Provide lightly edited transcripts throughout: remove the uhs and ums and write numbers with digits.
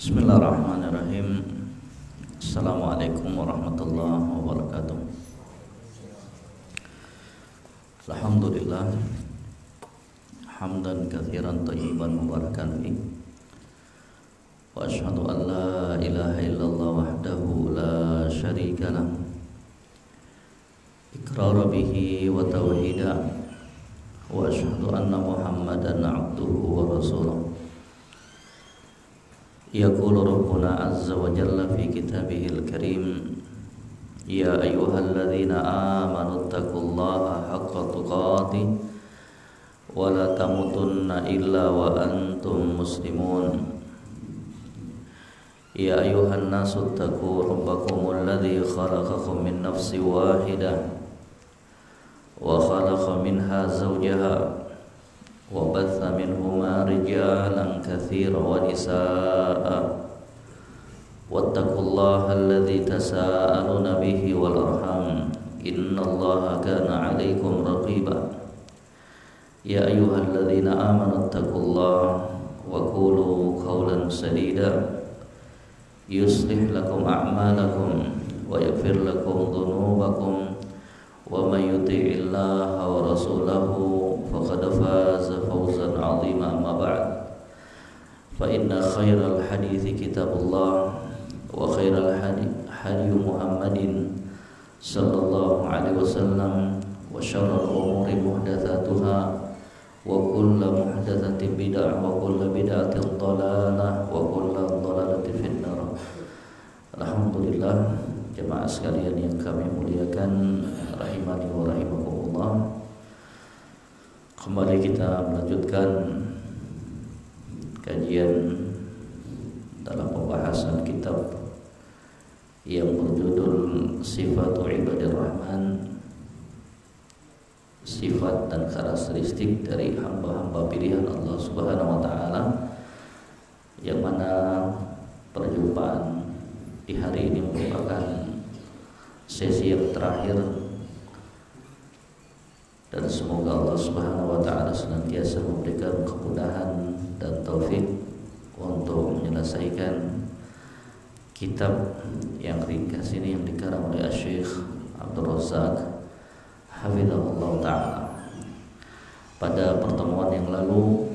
Bismillahirrahmanirrahim. Assalamualaikum warahmatullahi wabarakatuh. Alhamdulillah, hamdan katsiran thayyiban mubarakan fi. Wa asyhadu an la ilaha illallah wahdahu la syarika lah. Iqrar bihi wa tauhida. Wa asyhadu anna Muhammadan abduhu wa rasuluh. Yaqulu Rabbuna azza wa jalla fi kitabihil karim, ya ayyuhalladzina amanu taqullaha haqqa tuqatih wa la tamutunna illa wa antum muslimun. Ya ayyuhan nasu taqu rabbakumul ladzi khalaqakum min nafsin wahidah wa khalaqa minha zawjaha wa batha minhuma rijalan katsiran wa nisaa wattaqullaha alladzi tasaaluna bihi wal arham innallaha kana 'alaikum raqiba. Ya ayyuhalladzina amanu taqullaha wa qulu qawlan sadida yuslih lakum a'malakum wa yaghfir lakum dhunubakum wa may yuti'illaha wa rasulahu faqad faza fawzan 'azima. Amma ba'd, fa inna khairal hadithi kitabullah wa khairal hadi Muhammadin sallallahu alaihi wasallam wa syarrul umuri muhdatsatuha wa kullu muhdatsatin bid'ah wa kullu bid'atin dhalalah wa kullu dhalalatin finnar. Alhamdulillah, jemaah sekalian yang kami muliakan, rahimani wa rahimakumullah. Kembali kita melanjutkan kajian dalam pembahasan kitab yang berjudul Sifatul Ibadir Rahman, sifat dan karakteristik dari hamba-hamba pilihan Allah Subhanahu wa taala, yang mana perjumpaan di hari ini merupakan sesi yang terakhir, dan semoga Allah Subhanahu wa taala senantiasa memberikan kemudahan dan taufik untuk menyelesaikan kitab yang ringkas ini yang dikarang oleh Syekh Abdul Razak hafizahullah taala. Pada pertemuan yang lalu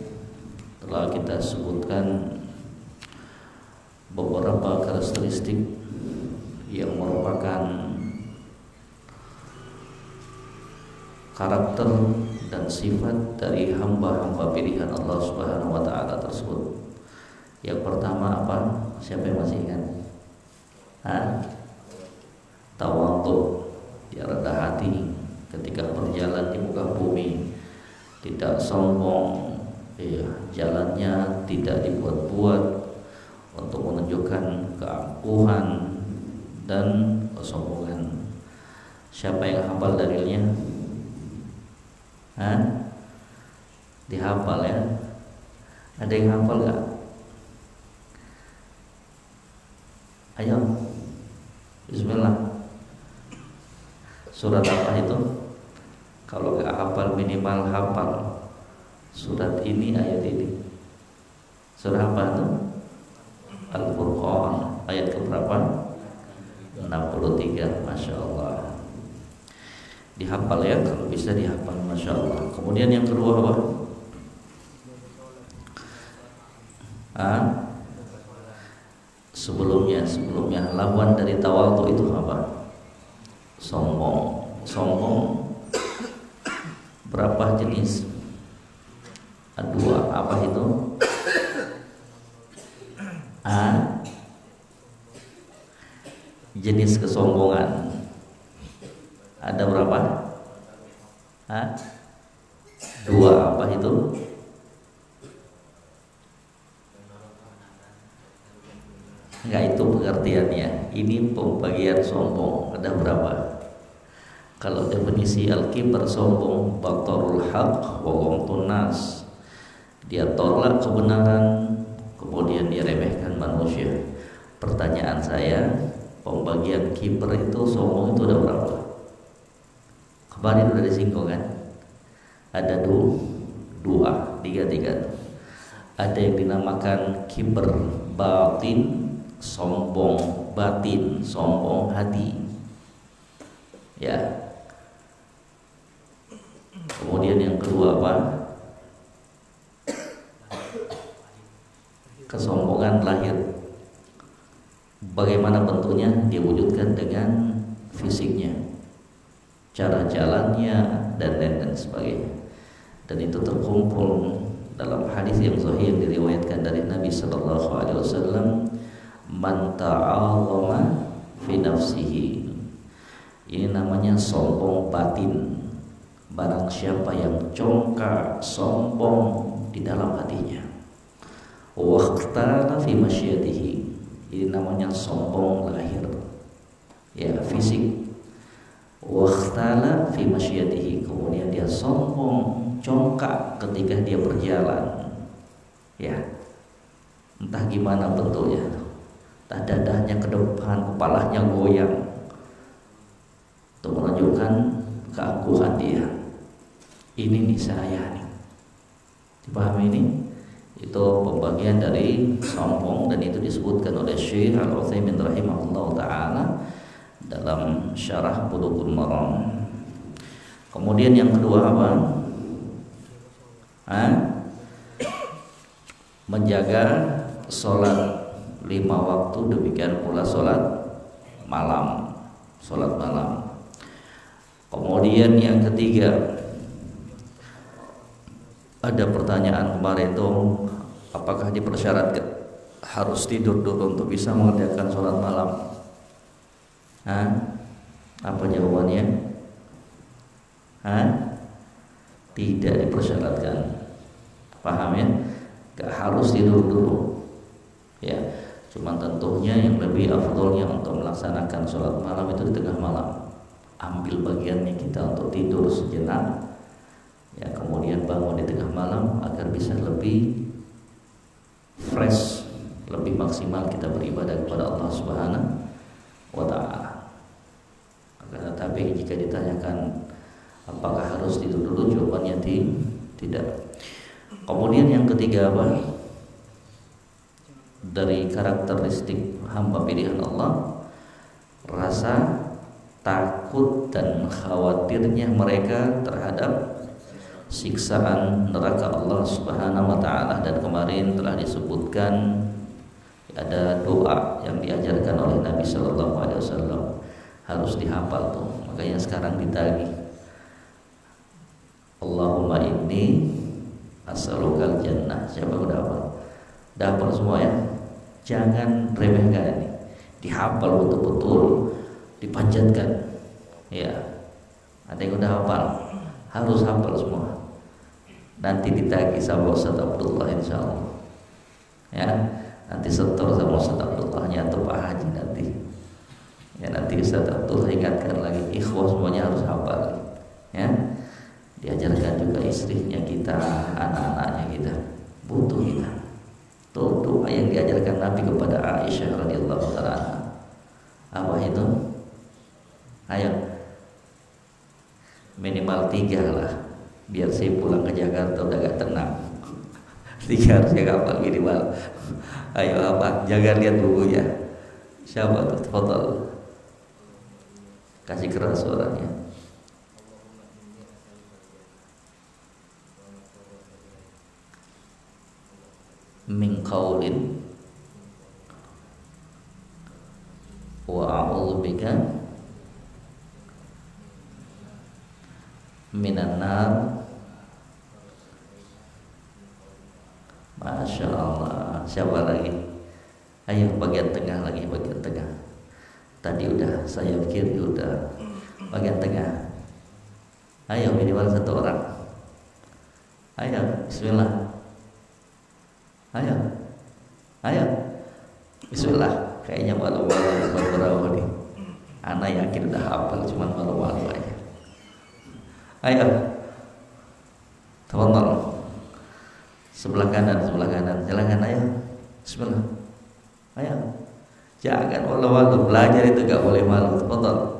telah kita sebutkan beberapa karakteristik yang merupakan karakter dan sifat dari hamba-hamba pilihan Allah Subhanahu wa taala tersebut. Yang pertama apa? Siapa yang masih ingat? Tawadhu, dia rendah hati ketika berjalan di muka bumi, tidak sombong, jalannya tidak dibuat-buat untuk menunjukkan keangkuhan dan kesombongan. Siapa yang hafal dalilnya? Dihafal ya? Ada yang hafal gak? Ayo, bismillah. Surat apa itu? Kalau gak hafal minimal hafal surat ini, ayat ini. Surah apa itu? Al-Furqan, ayat keberapa? 63, Masya Allah. Dihafal ya, kalau bisa dihafal, Masya Allah. Kemudian yang kedua apa? Sebelumnya lawan dari tawadhu itu apa? Sombong. Berapa jenis? Dua, apa itu? Jenis kesombongan ada berapa? Dua, apa itu? Enggak itu pengertiannya. Ini pembagian sombong. Ada berapa? Kalau definisi al-kibar sombong, batarul haq wa ghamtun nas. Dia tolak kebenaran, kemudian dia remehkan manusia. Pertanyaan saya, pembagian kibar itu sombong itu ada berapa? Kemarin udah disinggung kan? Ada dua, tiga. Ada yang dinamakan kibar batin, sombong batin, sombong hati. Ya. Kemudian yang kedua apa? Kesombongan lahir. Bagaimana bentuknya? Diwujudkan dengan fisiknya, cara jalannya, dan lain sebagainya. Dan itu terkumpul dalam hadis yang sahih yang diriwayatkan dari Nabi sallallahu alaihi wasallam, man ta'allama fi nafsihi. Ini namanya sombong batin. Barang siapa yang congkak sombong di dalam hatinya. Waqtala fi masyiyatihi. Ini namanya sombong lahir. Ya, fisik. Waqtala fi masyiyatihi. Kemudian dia sombong, congkak ketika dia berjalan. Ya. Entah gimana bentuknya. Entah dadahnya ke depan, kepalanya goyang. Untuk menunjukkan keangkuhan dia. Ini nih saya nih. Dipahami ini? Itu pembagian dari sombong, dan itu disebutkan oleh Syekh Al-Utsaimin rahimahullah taala dalam syarah Bulughul Maram. Kemudian yang kedua apa? Menjaga sholat 5 waktu, demikian pula sholat malam. Kemudian yang ketiga, ada pertanyaan kemarin itu, apakah dipersyaratkan harus tidur dulu untuk bisa mengerjakan sholat malam? Apa jawabannya? Tidak dipersyaratkan. Paham ya? Gak harus tidur dulu. Ya, cuman tentunya yang lebih afdolnya untuk melaksanakan sholat malam itu di tengah malam. Ambil bagiannya kita untuk tidur sejenak, ya, kemudian bangun di tengah malam agar bisa lebih fresh, lebih maksimal kita beribadah kepada Allah Subhanahu wa taala. Tetapi jika ditanyakan apakah harus tidur dulu, jawabannya tidak. Kemudian yang ketiga apa? Dari karakteristik hamba pilihan Allah, rasa takut dan khawatirnya mereka terhadap siksaan neraka Allah Subhanahu wa taala. Dan kemarin telah disebutkan ada doa yang diajarkan oleh Nabi sallallahu alaihi wasallam, harus dihafal tuh. Makanya sekarang ditagih. Allahumma inni as'alukal jannah. Siapa udah hafal? Udah hafal semua ya? Jangan remehkan ini. Dihafal betul-betul, dipanjatkan. Ya. Ada yang udah hafal? Harus hafal semua. Nanti ditagih sama Ustaz Abdullah insyaallah. Ya, nanti setor sama Ustaz Abdullahnya atau Pak Haji nanti. Ya, nanti Ustaz Abdullah ingatkan lagi, ikhwah semuanya harus hafal. Ya. Diajarkan juga istrinya kita, anak-anaknya kita. Butuh kita. Tuh doa yang diajarkan Nabi kepada Aisyah radhiyallahu taala. Apa itu? Ayo. Minimal 3 lah, biar saya pulang ke Jakarta udah gak tenang. 3 harus saya hafal minimal. Ayo apa? Jangan lihat bukunya. Siapa tuh? Foto. Kasih keras suaranya. Min qaulin wa a'udzubika minan nar. Masya Allah. Siapa lagi? Ayo bagian tengah lagi, bagian tengah. Tadi udah, saya pikir udah. Bagian tengah. Ayo minimal 1 orang. Ayo, bismillah. Ayo. Bismillah. malu-malu beberapa nih. Anak yakin udah hafal, cuman malu-malu aja. Ayo, teman-teman. Sebelah kanan, silakan ayo. Bismillah. Ayo. Jangan malu-malu, belajar itu gak boleh malu. Teman-teman.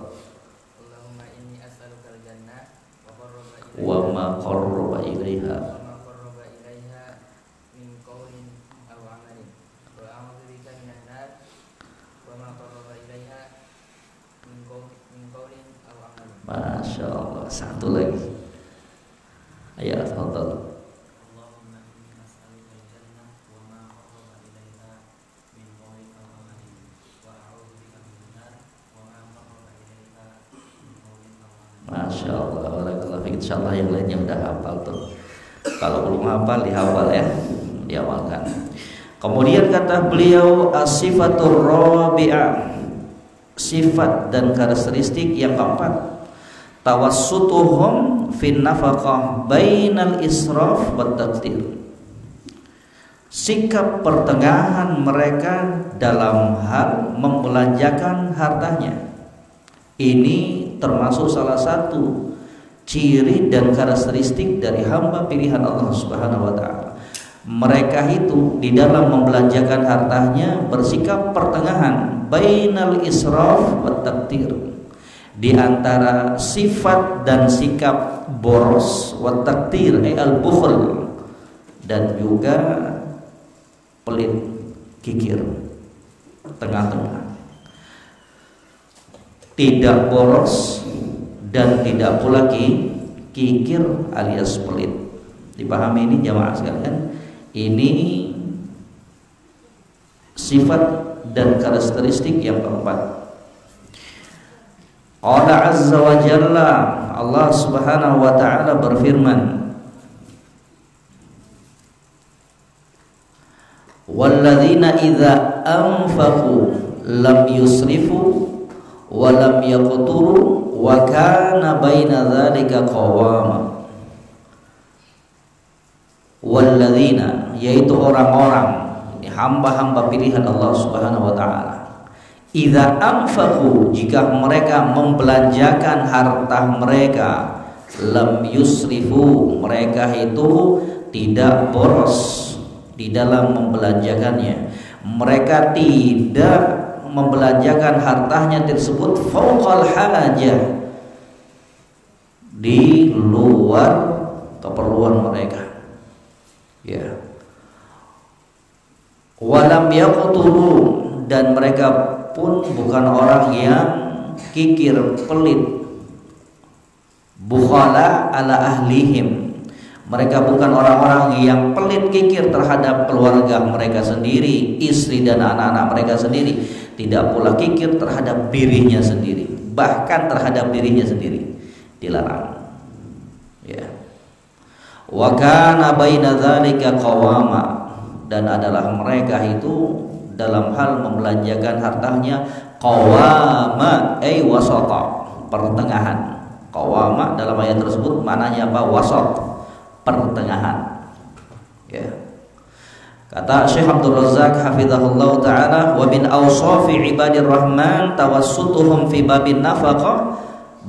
Wa ma qarraba ilaiha min qawlin aw amalin wa a'udzu bika minan nar wa ma qarraba ilaiha min qawlin aw amalin. Masya Allah. Satu lagi. Ayo, tafadhal. Allahumma inni as'aluka al-jannah wa ma qarraba ilaiha min qawlin aw amalin wa a'udzu bika minan nar wa ma qarraba ilaiha min qawlin aw amalin. Masya Allah. Insyaallah yang lainnya udah hafal tuh. Kalau belum hafal dihafal ya, dihafalkan. Kemudian kata beliau as-sifatur rabi'ah, sifat dan karakteristik yang keempat, tawassutuhum fin nafaqah bainal israf wat taqdir. Sikap pertengahan mereka dalam hal membelanjakan hartanya. Ini termasuk salah satu ciri dan karakteristik dari hamba pilihan Allah Subhanahu wa taala. Mereka itu di dalam membelanjakan hartanya bersikap pertengahan, bainal israf wat taqdir, di antara sifat dan sikap boros, wat taqdir al bukhl, dan juga pelit, kikir, tengah-tengah. Tidak boros dan tidak pula kikir alias pelit. Dipahami ini jamaah sekalian. Ini sifat dan karakteristik yang keempat. Allah Azza wa Jalla, Allah Subhanahu wa taala berfirman, walladzina idza anfaqu lam yusrifu wa lam yaqturu wa kana baina dzalika qawama. Walladzina, yaitu orang-orang, ini hamba-hamba pilihan Allah Subhanahu wa taala. Idza anfaqu, jika mereka membelanjakan harta mereka, lam yusrifu, mereka itu tidak boros di dalam membelanjakannya. Mereka tidak membelanjakan hartanya tersebut fauqal hajah, di luar keperluan mereka, ya. Walam yaqtulu, dan mereka pun bukan orang yang kikir, pelit, bukhala ala ahlihim, mereka bukan orang-orang yang pelit kikir terhadap keluarga mereka sendiri, istri dan anak-anak mereka sendiri, tidak pula kikir terhadap dirinya sendiri, bahkan terhadap dirinya sendiri dilarang, ya. Wa kana baina dzalika qawama, dan adalah mereka itu dalam hal membelanjakan hartanya qawama ay wasata, pertengahan. Qawama dalam ayat tersebut maknanya apa? Wasat, pertengahan, ya. Kata Syekh Abdul Razak hafizahullah taala, wa min awsafi ibadir rahman tawassutuhum fi babin nafaqah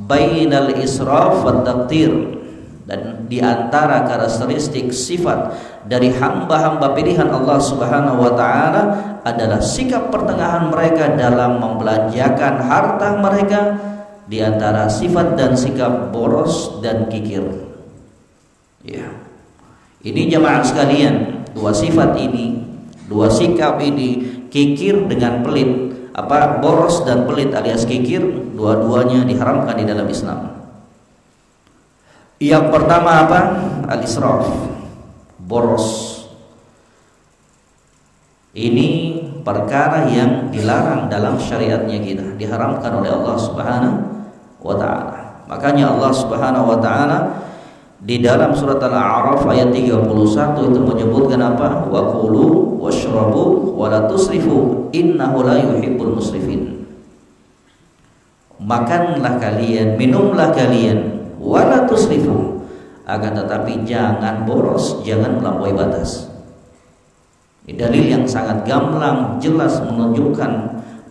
bainal israf wat taqdir. Dan di antara karakteristik sifat dari hamba-hamba pilihan Allah Subhanahu wa taala adalah sikap pertengahan mereka dalam membelanjakan harta mereka, di antara sifat dan sikap boros dan kikir. Ya. Ini jamaah sekalian, dua sifat ini, dua sikap ini, kikir dengan pelit, boros dan pelit alias kikir, dua-duanya diharamkan di dalam Islam. Yang pertama apa? Al-israf, boros. Ini perkara yang dilarang dalam syariatnya kita, diharamkan oleh Allah Subhanahu wa taala. Makanya Allah Subhanahu wa taala di dalam surat Al-A'raf ayat 31 itu menyebutkan apa? Wa kulu washrabu wa la tusrifu innahu la yuhibbul musrifin. Makanlah kalian, minumlah kalian, wala tusrifu, akan tetapi jangan boros, jangan melampaui batas. Ini dalil yang sangat gamblang, jelas menunjukkan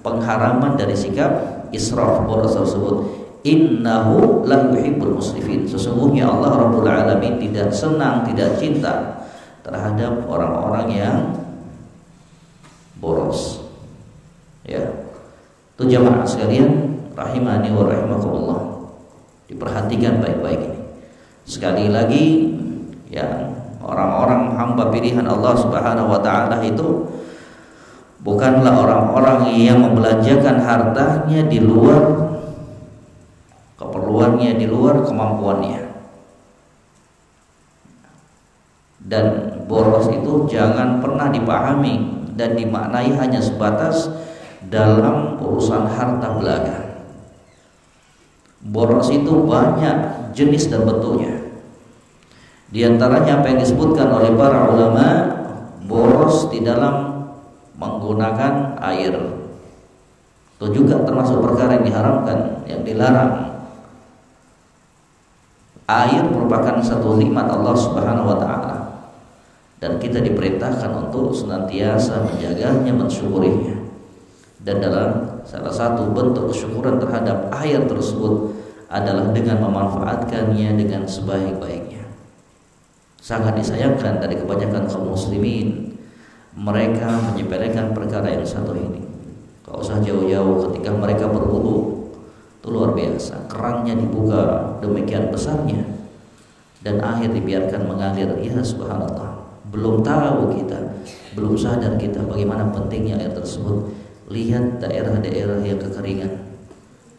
pengharaman dari sikap israf, boros tersebut. Innahu la yuhibbul musrifin. Sesungguhnya Allah Rabbul Alamin tidak senang, tidak cinta terhadap orang-orang yang boros. Ya. Itu jamaah sekalian rahimani wa rahimakumullah. Diperhatikan baik-baik ini. Sekali lagi, ya, orang-orang hamba pilihan Allah Subhanahu wa taala itu bukanlah orang-orang yang membelanjakan hartanya di luar keperluannya, di luar kemampuannya. Dan boros itu jangan pernah dipahami dan dimaknai hanya sebatas dalam urusan harta belaga. Boros itu banyak jenis dan bentuknya. Di antaranya apa yang disebutkan oleh para ulama, boros di dalam menggunakan air. Itu juga termasuk perkara yang diharamkan, yang dilarang. Air merupakan satu nikmat Allah Subhanahu wa taala dan kita diperintahkan untuk senantiasa menjaganya, mensyukurinya. Dan dalam salah satu bentuk kesyukuran terhadap air tersebut adalah dengan memanfaatkannya dengan sebaik-baiknya. Sangat disayangkan dari kebanyakan kaum muslimin, mereka menyepelekan perkara yang satu ini. Kalau usah jauh-jauh ketika mereka berwudu, itu luar biasa, kerannya dibuka demikian besarnya dan air dibiarkan mengalir. Ya subhanallah, belum tahu kita, belum sadar kita bagaimana pentingnya air tersebut. Lihat daerah-daerah yang kekeringan,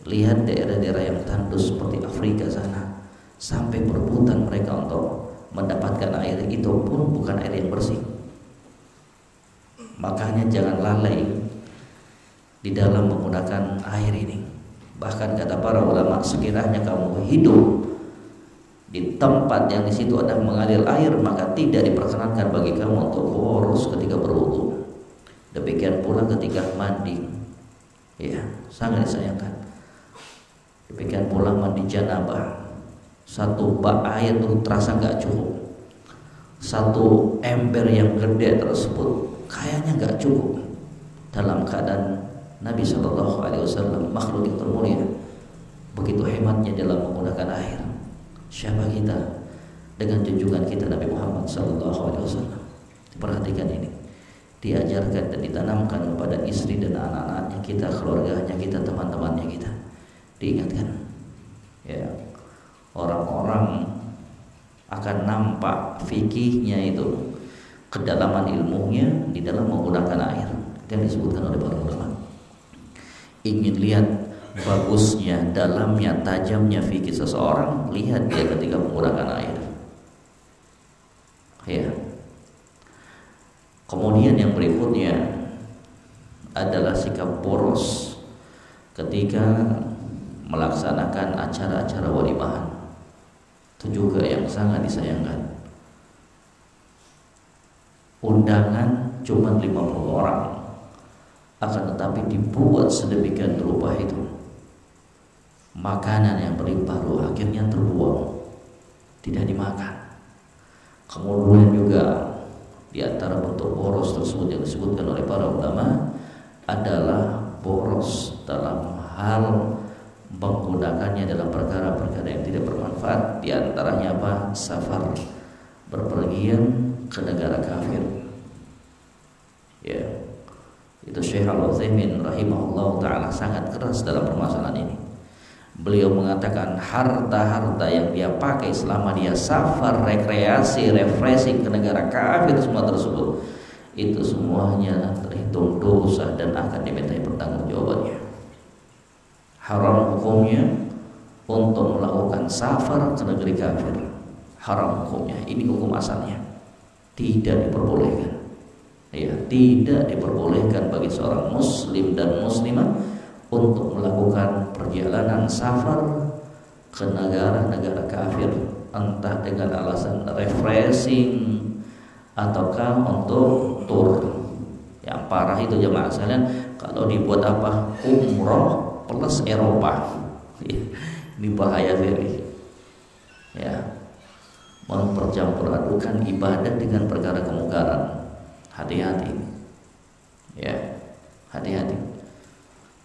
lihat daerah-daerah yang tandus seperti Afrika sana, sampai perebutan mereka untuk mendapatkan air itu pun bukan air yang bersih. Makanya jangan lalai di dalam menggunakan air ini. Bahkan kata para ulama, sekiranya kamu hidup di tempat yang di situ ada mengalir air, maka tidak diperkenankan bagi kamu untuk boros ketika berwudu. Demikian pula ketika mandi. Ya, sangat disayangkan. Demikian pula mandi janabah. Satu bak air itu terasa nggak cukup. Satu ember yang gede tersebut kayaknya nggak cukup. Dalam keadaan Nabi Shallallahu Alaihi Wasallam, makhluk yang termulia, begitu hematnya dalam menggunakan air. Siapa kita dengan junjungan kita Nabi Muhammad Shallallahu Alaihi Wasallam? Perhatikan ini, diajarkan dan ditanamkan kepada istri dan anak-anaknya kita, keluarganya kita, teman-temannya kita. Diingatkan, ya, orang-orang akan nampak fikihnya itu, kedalaman ilmunya di dalam menggunakan air. Yang disebutkan oleh para ulama. Ingin lihat bagusnya, dalamnya, tajamnya fikih seseorang, lihat dia ketika menggunakan air. Ya. Kemudian yang berikutnya adalah sikap boros ketika melaksanakan acara-acara walimahan. Itu juga yang sangat disayangkan. Undangan cuma 50 orang, akan tetapi dibuat sedemikian rupa itu. Makanan yang berlimpah ruah akhirnya terbuang, tidak dimakan. Kemudian juga di antara bentuk boros tersebut yang disebutkan oleh para ulama adalah boros dalam hal menggunakannya dalam perkara-perkara yang tidak bermanfaat. Di antaranya apa? Safar, berpergian ke negara kafir. Ya. Itu Syekh Al-Utsaimin rahimahullah ta'ala sangat keras dalam permasalahan ini. Beliau mengatakan harta-harta yang dia pakai selama dia safar, rekreasi, refreshing ke negara kafir, semua tersebut itu semuanya terhitung dosa dan akan dimintai pertanggungjawabannya. Haram hukumnya untuk melakukan safar ke negeri kafir. Haram hukumnya, ini hukum asalnya, tidak diperbolehkan. Ya, tidak diperbolehkan bagi seorang muslim dan muslimah untuk melakukan perjalanan safar ke negara-negara kafir, entah dengan alasan refreshing ataukah untuk tur. Yang parah itu jemaah sekalian, kalau dibuat apa? Umroh plus Eropa. Ini bahaya sekali. Ya, mempercampur adukan ibadah dengan perkara kemungkaran. Hati-hati, ya, hati-hati.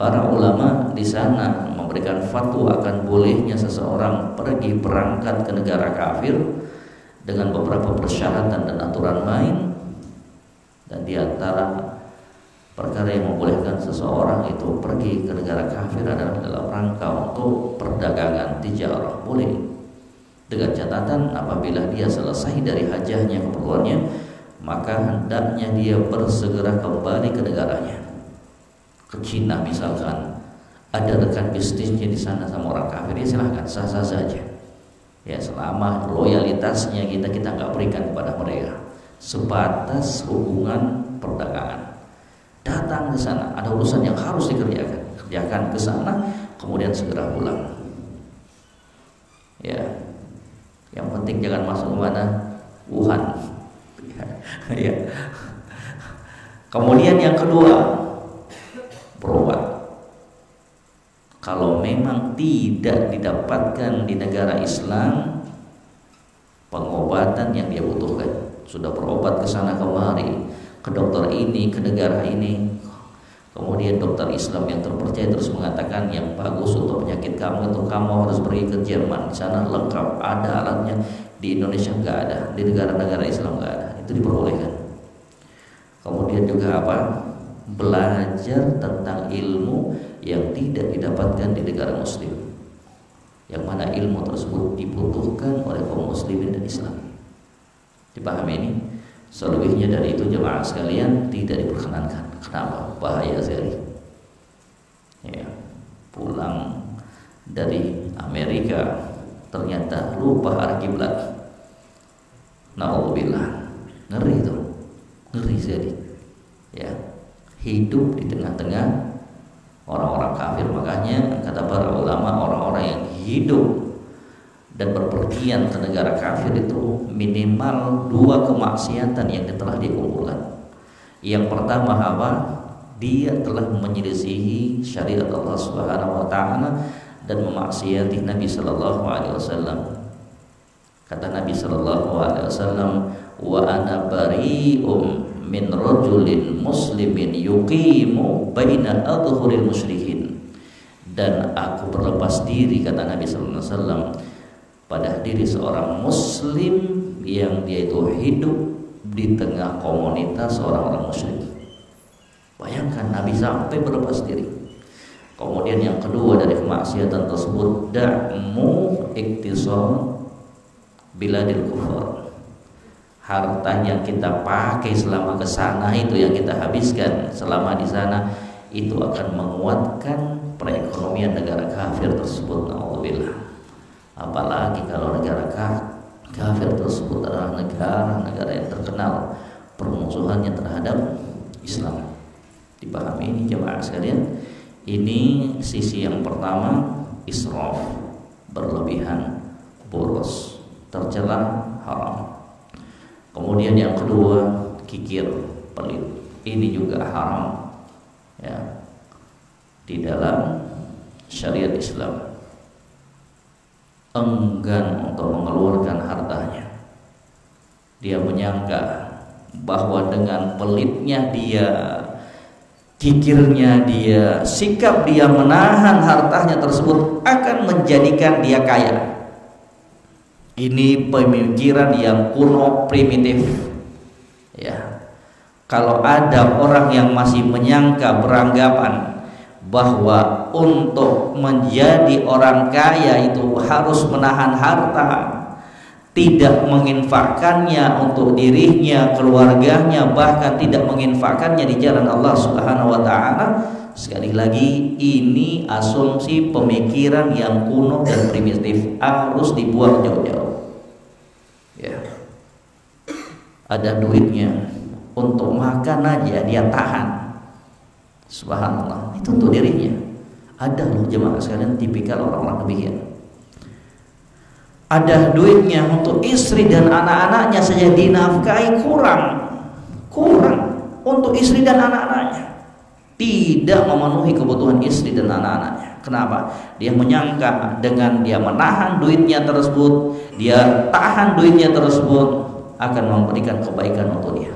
Para ulama di sana memberikan fatwa akan bolehnya seseorang pergi berangkat ke negara kafir dengan beberapa persyaratan dan aturan main, dan di antara perkara yang membolehkan seseorang itu pergi ke negara kafir adalah dalam rangka untuk perdagangan, tijarah, boleh, dengan catatan apabila dia selesai dari hajahnya, keperluannya, maka hendaknya dia bersegera kembali ke negaranya. Ke Cina misalkan, ada rekan bisnisnya di sana sama orang kafir, ya silahkan, sah-sah saja. Ya, selama loyalitasnya kita nggak berikan kepada mereka, sebatas hubungan perdagangan. Datang ke sana, ada urusan yang harus kerjakan ke sana, kemudian segera pulang. Ya, yang penting jangan masuk ke mana? Wuhan. Ya. Kemudian yang kedua, berobat. Kalau memang tidak didapatkan di negara Islam pengobatan yang dia butuhkan, sudah berobat ke sana kemari, ke dokter ini, ke negara ini, kemudian dokter Islam yang terpercaya terus mengatakan yang bagus untuk penyakit kamu itu kamu harus pergi ke Jerman, di sana lengkap, ada alatnya. Di Indonesia nggak ada, di negara-negara Islam nggak ada, itu diperbolehkan. Kemudian juga apa? Belajar tentang ilmu yang tidak didapatkan di negara Muslim, yang mana ilmu tersebut dibutuhkan oleh kaum muslimin dan Islam. Dipahami ini? Selebihnya dari itu jemaah sekalian tidak diperkenankan. Kenapa? Bahaya sekali. Ya, pulang dari Amerika ternyata lupa arah kiblat. Nauzubillah. Ngeri itu. Ngeri sekali. Ya, hidup di tengah-tengah orang-orang kafir. Makanya kata para ulama, orang-orang yang hidup dan berpergian ke negara kafir itu minimal 2 kemaksiatan yang telah dikumpulkan. Yang pertama apa? Dia telah menyelisihi syariat Allah Subhanahu wa taala dan memaksiati Nabi sallallahu alaihi wasallam. Kata Nabi sallallahu alaihi wasallam, "Wa ana bari'um min rajulin muslimin yuqimu baina adhhuril musyrikin." Dan aku berlepas diri, kata Nabi sallallahu alaihi wasallam, pada diri seorang muslim yang dia itu hidup di tengah komunitas orang-orang musyrik. Bayangkan Nabi sampai berlepas diri. Kemudian yang kedua dari kemaksiatan tersebut, da'mu iktisam biladil kufar. Harta yang kita pakai selama ke sana itu, yang kita habiskan selama di sana, itu akan menguatkan perekonomian negara kafir tersebut. Nauzubillah. Apalagi kalau negara kafir tersebut adalah negara yang terkenal permusuhannya terhadap Islam. Dipahami ini jemaah sekalian? Ini sisi yang pertama, israf, berlebihan, boros, tercela, haram. Kemudian yang kedua, kikir, pelit. Ini juga haram, ya, di dalam syariat Islam. Enggan untuk mengeluarkan hartanya. Dia menyangka bahwa dengan pelitnya dia, kikirnya dia, sikap dia menahan hartanya tersebut akan menjadikan dia kaya. Ini pemikiran yang kuno, primitif. Ya. Kalau ada orang yang masih menyangka, beranggapan bahwa untuk menjadi orang kaya itu harus menahan harta, tidak menginfakkannya untuk dirinya, keluarganya, bahkan tidak menginfakkannya di jalan Allah Subhanahu wa taala, sekali lagi ini asumsi pemikiran yang kuno dan primitif, harus dibuang jauh-jauh. Ya. Ada duitnya untuk makan aja dia tahan. Subhanallah, itu untuk dirinya. Ada loh jemaah sekalian tipikal orang-orang demikian. Ada duitnya untuk istri dan anak-anaknya saja dinafkahi, kurang untuk istri dan anak-anaknya. Tidak memenuhi kebutuhan istri dan anak-anaknya. Kenapa? Dia menyangka dengan dia menahan duitnya tersebut, dia tahan duitnya tersebut, akan memberikan kebaikan untuk dia.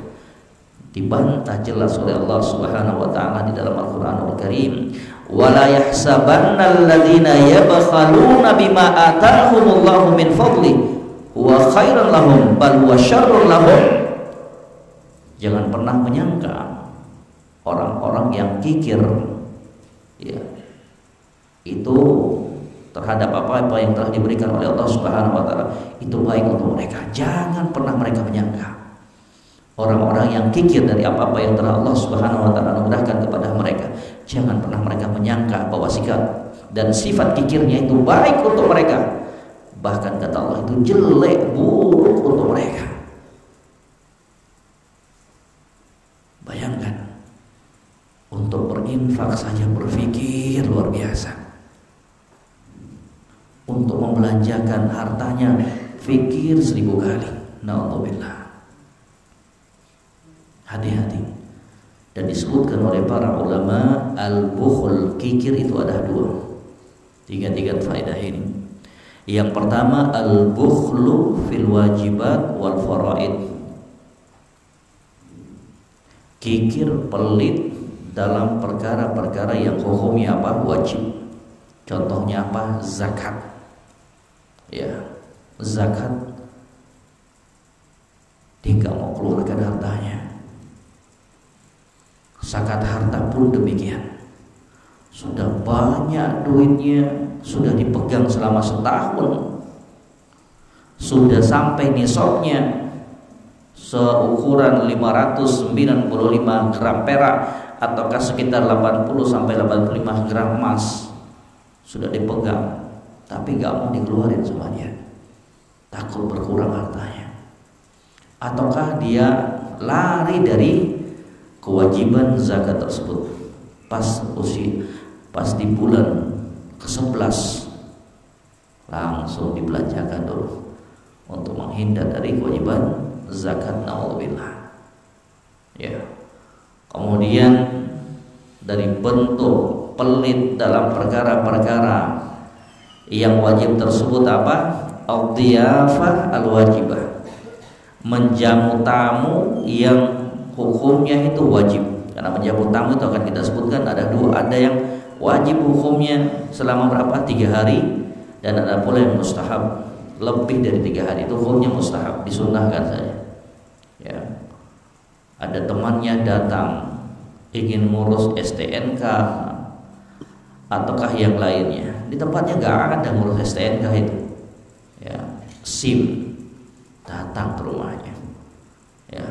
dibantah jelas oleh Allah Subhanahu wa taala di dalam Al-Qur'anul Karim. Wala yahsabannal ladzina yabkhaluna bima atahumullahu min fadli huwa khairan lahum bal huwa syarrun lahum. Jangan pernah menyangka orang-orang yang kikir ya itu terhadap apa yang telah diberikan oleh Allah Subhanahu wa taala itu baik untuk mereka. Jangan pernah mereka menyangka orang-orang yang kikir dari apa-apa yang telah Allah Subhanahu wa taala anugerahkan kepada mereka, jangan pernah mereka menyangka bahwa sikap dan sifat kikirnya itu baik untuk mereka. Bahkan kata Allah itu jelek, buruk untuk mereka. Bayangkan, untuk berinfak saja berpikir luar biasa. Untuk membelanjakan hartanya fikir 1000 kali. Na'udzubillah. Hati-hati. Dan disebutkan oleh para ulama, al-bukhl, kikir itu ada 2. Tiga faedah ini. Yang pertama, al-bukhlu fil wajibat wal faraid. Kikir, pelit dalam perkara-perkara yang hukumnya apa? Wajib. Contohnya apa? Zakat. Ya, zakat dia nggak mau keluarkan hartanya. Zakat harta pun demikian. Sudah banyak duitnya, sudah dipegang selama setahun, sudah sampai nisabnya seukuran 595 gram perak ataukah sekitar 80 sampai 85 gram emas, sudah dipegang, tapi gak mau dikeluarin sama dia, takut berkurang hartanya. Ataukah dia lari dari kewajiban zakat tersebut pas di bulan ke-11 langsung dibelanjakan dulu untuk menghindar dari kewajiban zakat, naudzubillah. Ya. Kemudian dari bentuk pelit dalam perkara-perkara yang wajib tersebut apa? Al-dhiyafah al-wajibah, menjamu tamu yang hukumnya itu wajib. Karena menjamu tamu itu akan kita sebutkan ada 2, ada yang wajib hukumnya selama berapa? 3 hari, dan ada pula yang mustahab lebih dari 3 hari, itu hukumnya mustahab, disunnahkan saja. Ya. Ada temannya datang ingin ngurus STNK ataukah yang lainnya, di tempatnya gak ada ngurus STNK itu. Ya, SIM, datang ke rumahnya. Ya,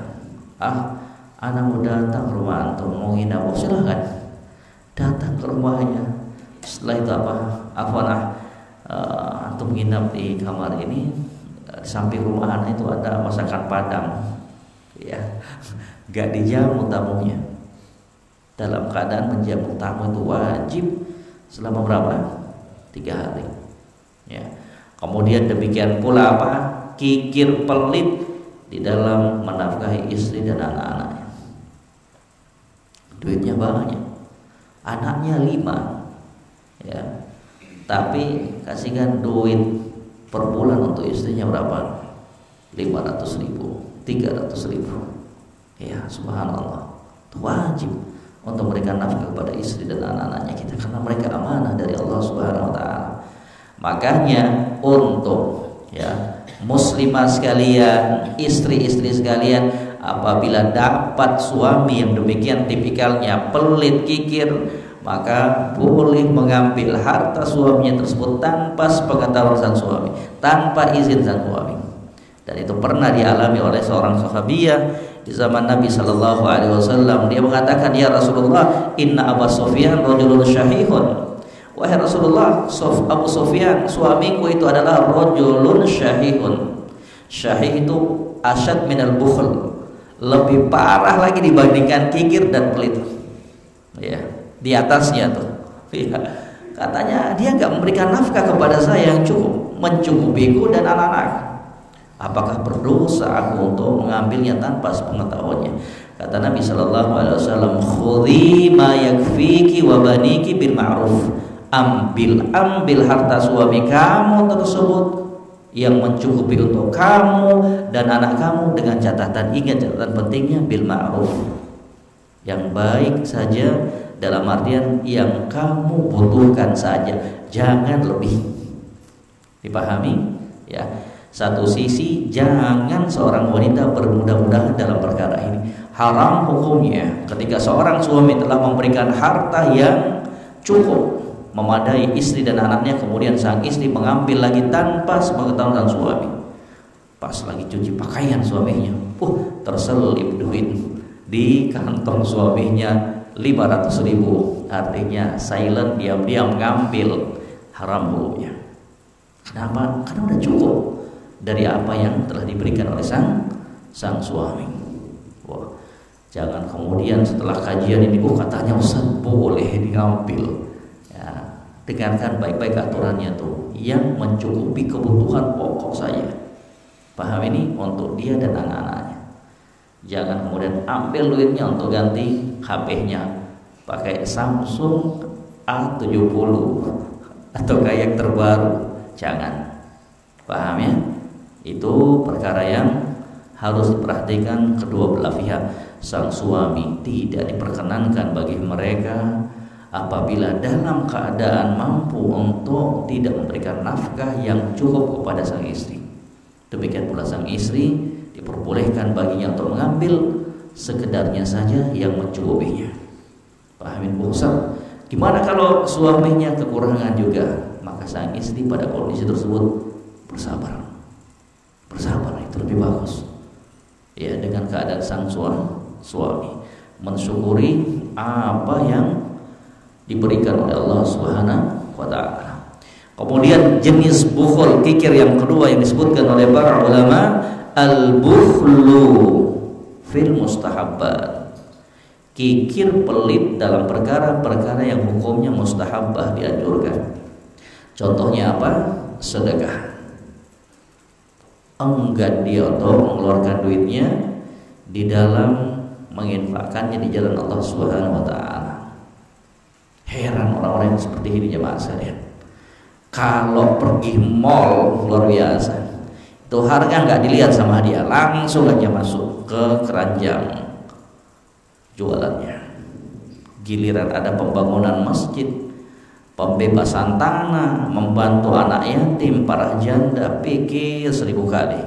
anak mau datang ke rumah antum mau nginap, silahkan datang ke rumahnya. Setelah itu antum nginap di kamar ini, di samping rumah anak itu ada masakan Padang. Ya, gak dijamu tamunya. Dalam keadaan menjamu tamu itu wajib selama berapa? 3 hari. Ya. Kemudian demikian pula apa? Kikir, pelit di dalam menafkahi istri dan anak-anaknya. Duitnya banyak, anaknya 5, ya, tapi kasihkan duit per bulan untuk istrinya berapa? 500.000, 300.000. Ya, subhanallah. Itu wajib untuk memberikan nafkah kepada istri dan anak-anaknya kita, karena mereka amanah dari Allah Subhanahu wa taala. Makanya untuk muslimah sekalian, istri-istri sekalian, apabila dapat suami yang demikian tipikalnya pelit, kikir, maka boleh mengambil harta suaminya tersebut tanpa sepengetahuan sang suami, tanpa izin sang suami. Dan itu pernah dialami oleh seorang sahabiyah di zaman Nabi Shallallahu Alaihi Wasallam. Dia mengatakan, ya Rasulullah, inna Abu Sufyan rajulun syahihun. Wahai Rasulullah, Abu Sufyan suamiku itu adalah rajulun syahihun. Syahih itu asyad minal bukhl, lebih parah lagi dibandingkan kikir dan pelit. Ya, di atasnya tuh. Ya. Katanya dia nggak memberikan nafkah kepada saya yang cukup mencukupiku dan anak-anak. Apakah berdosa aku untuk mengambilnya tanpa sepengetahuannya? Kata Nabi Shallallahu Alaihi Wasallam, khudhi ma yakfiki wa baniki bil ma'ruf. Ambil harta suami kamu tersebut yang mencukupi untuk kamu dan anak kamu, dengan catatan, ingat catatan pentingnya, bil ma'ruf, yang baik saja, dalam artian yang kamu butuhkan saja, jangan lebih. Dipahami ya? Satu sisi, jangan seorang wanita bermudah-mudahan dalam perkara ini. Haram hukumnya ketika seorang suami telah memberikan harta yang cukup memadai istri dan anaknya, kemudian sang istri mengambil lagi tanpa sepengetahuan sang suami. Pas lagi cuci pakaian suaminya, terselip duit di kantong suaminya 500.000, artinya silent, diam-diam ngambil. Haram hukumnya. Kenapa? Karena udah cukup dari apa yang telah diberikan oleh sang suami. Wah, jangan kemudian setelah kajian ini, katanya Ustaz boleh diambil. Ya, dengarkan baik-baik aturannya tuh, yang mencukupi kebutuhan pokok saya. Paham ini? Untuk dia dan anak-anaknya. Jangan kemudian ambil duitnya untuk ganti HP-nya, pakai Samsung A70 atau kayak yang terbaru. Jangan. Paham ya? Itu perkara yang harus diperhatikan kedua belah pihak. Sang suami tidak diperkenankan bagi mereka apabila dalam keadaan mampu untuk tidak memberikan nafkah yang cukup kepada sang istri. Demikian pula sang istri diperbolehkan baginya untuk mengambil sekedarnya saja yang mencukupinya. Pahamin Bu Ustaz? Gimana kalau suaminya kekurangan juga? Maka sang istri pada kondisi tersebut bersabar. Bersabar itu lebih bagus. Ya, dengan keadaan sang suami mensyukuri apa yang diberikan oleh Allah Subhanahu wa taala. Kemudian jenis bukhul, kikir yang kedua yang disebutkan oleh para ulama, al-bukhlu fil mustahabbat. Kikir pelit dalam perkara-perkara yang hukumnya mustahabbah, dianjurkan. Contohnya apa? Sedekah. Enggan dia untuk mengeluarkan duitnya di dalam menginfakkannya di jalan Allah Subhanahu wa taala. Heran orang-orang yang seperti ini jemaah sekalian. Kalau pergi mall luar biasa, itu harga nggak dilihat sama dia, langsung aja masuk ke keranjang jualannya. Giliran ada pembangunan masjid, pembebasan tanah, membantu anak yatim, para janda, pikir 1000 kali.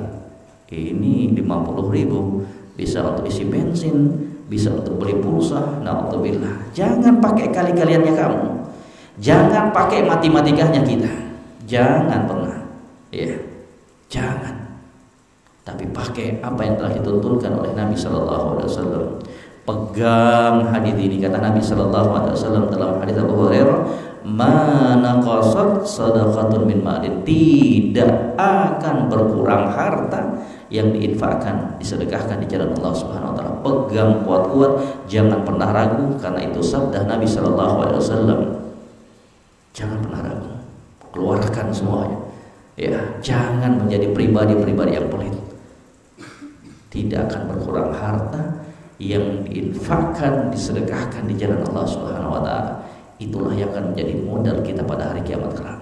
Ini 50.000 bisa untuk isi bensin, bisa untuk beli pulsa. Na'udzubillah. Jangan pakai kali-kaliannya kamu, jangan pakai matematikanya kita, jangan pernah, ya, jangan. Tapi pakai apa yang telah dituntunkan oleh Nabi Sallallahu Alaihi Wasallam. Pegang hadis ini, kata Nabi Sallallahu Alaihi Wasallam dalam hadis Abu Hurairah, "Ma naqasat sadaqatun min malin." Tidak akan berkurang harta yang diinfakkan, disedekahkan di jalan Allah Subhanahu wa taala. Pegang kuat-kuat, jangan pernah ragu, karena itu sabda Nabi Sallallahu Alaihi Wasallam. Jangan pernah ragu, keluarkan semuanya. Ya, jangan menjadi pribadi-pribadi yang pelit. Tidak akan berkurang harta yang diinfakkan, disedekahkan di jalan Allah Subhanahu wa taala. Itulah yang akan menjadi modal kita pada hari kiamat kelak.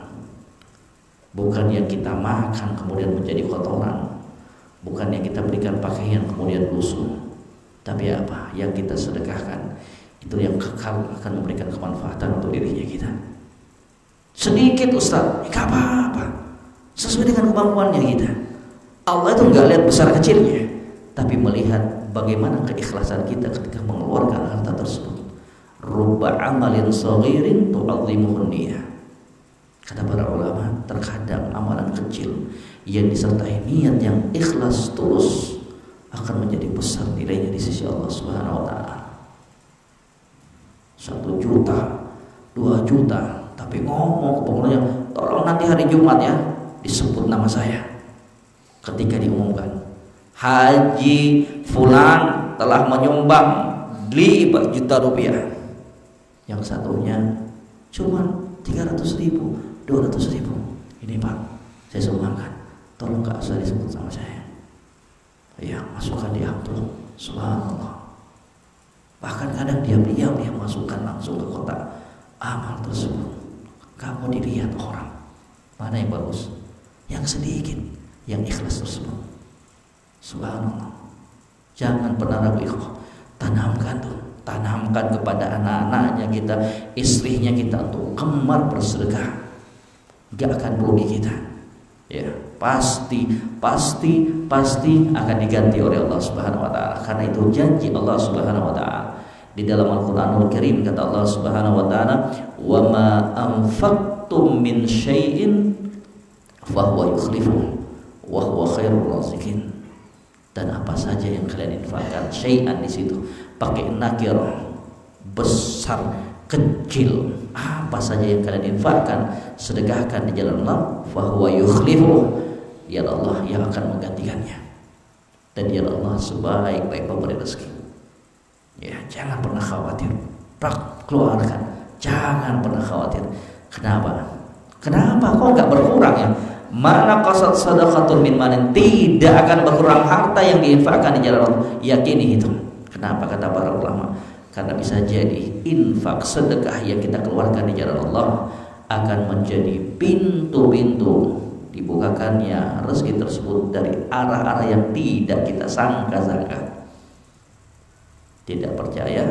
Bukan yang kita makan kemudian menjadi kotoran, bukan yang kita berikan pakaian kemudian lusuh, tapi apa yang kita sedekahkan, itu yang kekal akan memberikan kemanfaatan untuk dirinya kita. Sedikit Ustaz, gak apa-apa, sesuai dengan kemampuannya kita. Allah itu nggak lihat besar kecilnya, tapi melihat bagaimana keikhlasan kita ketika mengeluarkan harta tersebut. Rubba amalin saghirin tu'azzimuhun niyah. Kata para ulama, terkadang amalan kecil yang disertai niat yang ikhlas tulus akan menjadi besar nilainya di sisi Allah Subhanahu wa taala. 1 juta, 2 juta, tapi ngomong ke pengelola, tolong nanti hari Jumat ya disebut nama saya. Ketika diumumkan Haji Fulan telah menyumbang 5 juta rupiah, yang satunya cuma 300.000, 200.000. Ini Pak, saya sumbangkan, tolong gak usah disebut sama saya. Ya, masukkan di amplop. Subhanallah. Bahkan kadang diam-diam dia masukkan langsung ke kotak amal tersebut. Kamu dilihat orang, mana yang bagus? Yang sedikit. yang ikhlas tersebut. Subhanallah. Jangan pernah ragu ikhlas. Tanamkan kepada anak-anaknya kita, istrinya kita untuk gemar bersedekah. Gak akan merugi kita. Ya, pasti akan diganti oleh Allah Subhanahu wa taala. Karena itu janji Allah Subhanahu wa taala. Di dalam Al-Qur'anul Karim kata Allah Subhanahu wa taala, "Wa ma anfaqtum min syai'in fa huwa yukhlifuhu wa huwa khairur raziqin." Dan apa saja yang kalian infakkan, syai'an di situ pakai nakirah, besar, kecil, apa saja yang kalian infakkan, sedekahkan di jalan Allah, fa huwa yukhlifuhu, ya Allah yang akan menggantikannya. Dan ya Allah sebaik-baik pemberi rezeki. Ya, jangan pernah khawatir. Keluarkan, jangan pernah khawatir. Kenapa kok nggak berkurang ya? Mana qasad sadaqatun min malin, tidak akan berkurang harta yang diinfakkan di jalan Allah. Yakini itu. Kenapa kata para ulama? Karena bisa jadi infak sedekah yang kita keluarkan di jalan Allah akan menjadi pintu-pintu dibukakannya rezeki tersebut dari arah-arah yang tidak kita sangka-sangka. Tidak percaya?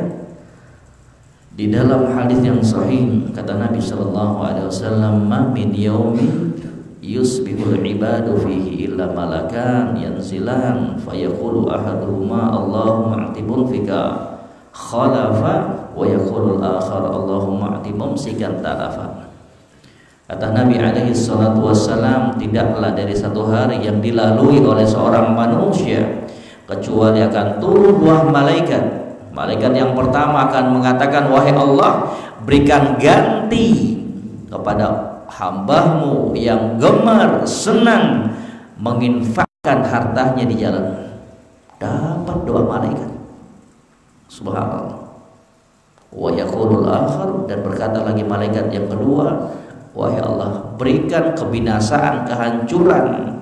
Di dalam hadis yang sahih kata Nabi sallallahu alaihi wasallam, "Ma min yaumin yusbihul ibadu fihi illa malakan yanzilan fayaqulu ahaduhuma Allahumma a'tibun fika khalafa wa yaqulu al-akhar Allahumma a'ti mumsikan talafa." Kata Nabi alaihi salatu wassalam, tidaklah dari satu hari yang dilalui oleh seorang manusia kecuali akan turun dua malaikat. Malaikat yang pertama akan mengatakan, "Wahai Allah, berikan ganti kepada hamba-Mu yang gemar, senang menginfakkan hartanya di jalan." Dapat doa malaikat. Subhanallah. Wa yaqulul akhar, dan berkata lagi malaikat yang kedua, "Wahai Allah, berikan kebinasaan, kehancuran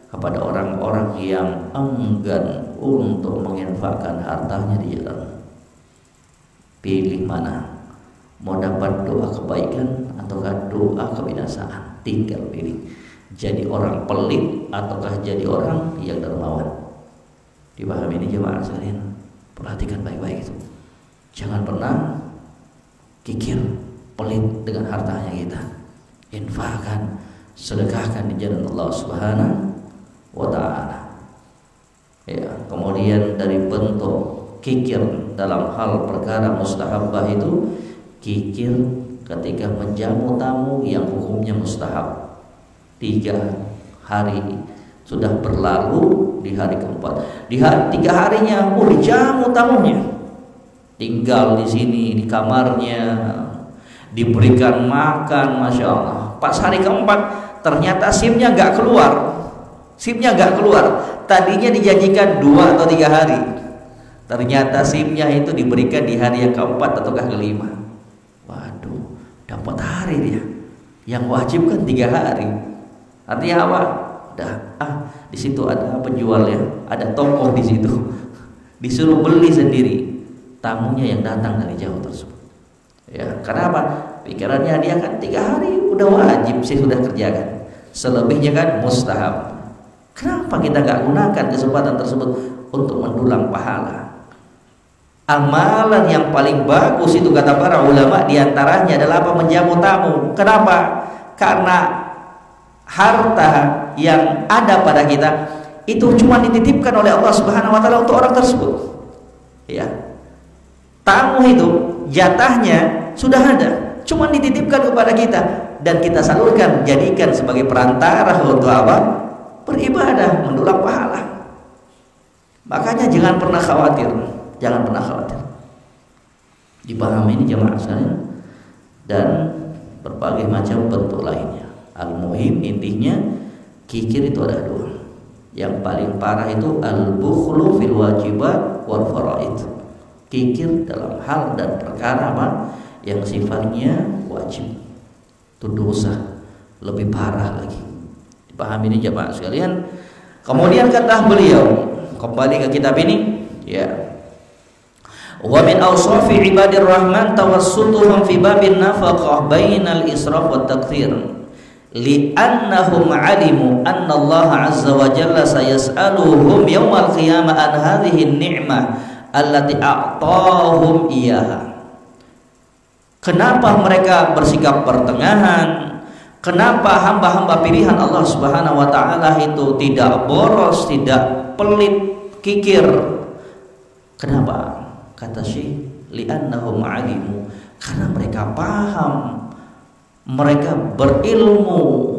kepada orang-orang yang enggan untuk menginfakkan hartanya di jalan." Pilih mana? Mau dapat doa kebaikan ataukah doa kebinasaan? Tinggal pilih. Jadi orang pelit ataukah jadi orang yang dermawan? Dipahami ini jemaah sekalian. Perhatikan baik-baik itu. Jangan pernah kikir, pelit dengan hartanya kita. Infakkan, sedekahkan di jalan Allah Subhanahu wa taala. Ya, kemudian dari bentuk kikir dalam hal perkara mustahabah itu kikir ketika menjamu tamu yang hukumnya mustahab. 3 hari sudah berlalu, di hari keempat, di hari 3 harinya dijamu tamunya, tinggal di sini di kamarnya, diberikan makan, masya Allah. Pas hari keempat ternyata SIM-nya nggak keluar, tadinya dijanjikan 2 atau 3 hari, ternyata SIM-nya itu diberikan di hari yang keempat ataukah kelima. Waduh, dapat hari dia. Yang wajib kan 3 hari. Artinya apa? Di situ ada penjualnya, ada toko di situ. Disuruh beli sendiri. Tamunya yang datang dari jauh tersebut. Ya, kenapa? Pikirannya dia kan 3 hari udah wajib sih sudah kerjakan. Selebihnya kan mustahab. Kenapa kita nggak gunakan kesempatan tersebut untuk mendulang pahala? Amalan yang paling bagus itu kata para ulama diantaranya adalah apa? Menjamu tamu. Kenapa? Karena harta yang ada pada kita itu cuma dititipkan oleh Allah Subhanahu wa taala untuk orang tersebut. Ya. Tamu itu jatahnya sudah ada, cuma dititipkan kepada kita dan kita salurkan, jadikan sebagai perantara untuk apa? Beribadah, mendulang pahala. Makanya jangan pernah khawatir. Dipahami ini jemaah sekalian, dan berbagai macam bentuk lainnya. Al-muhim intinya kikir itu ada 2. Yang paling parah itu al-bukhlu fil wajibat wal faraid. Kikir dalam hal dan perkara apa yang sifatnya wajib. Itu dosa lebih parah lagi. Dipahami ini jemaah sekalian. Kemudian kata beliau, kembali ke kitab ini, ya. Wa min awsafi ibadir rahman tawassutuhum fi babin nafaqah bainal israf wat takthir. li'annahum 'alimu anna Allah 'azza wa jalla sayas'aluhum yaumal qiyamah an hadhihi ni'mah allati a'tahum iyyaha. Kenapa mereka bersikap pertengahan? Kenapa hamba-hamba pilihan Allah Subhanahu wa taala itu tidak boros, tidak pelit, kikir? Kenapa? Kata Syekh, li'annahum 'alimu, karena mereka paham, mereka berilmu,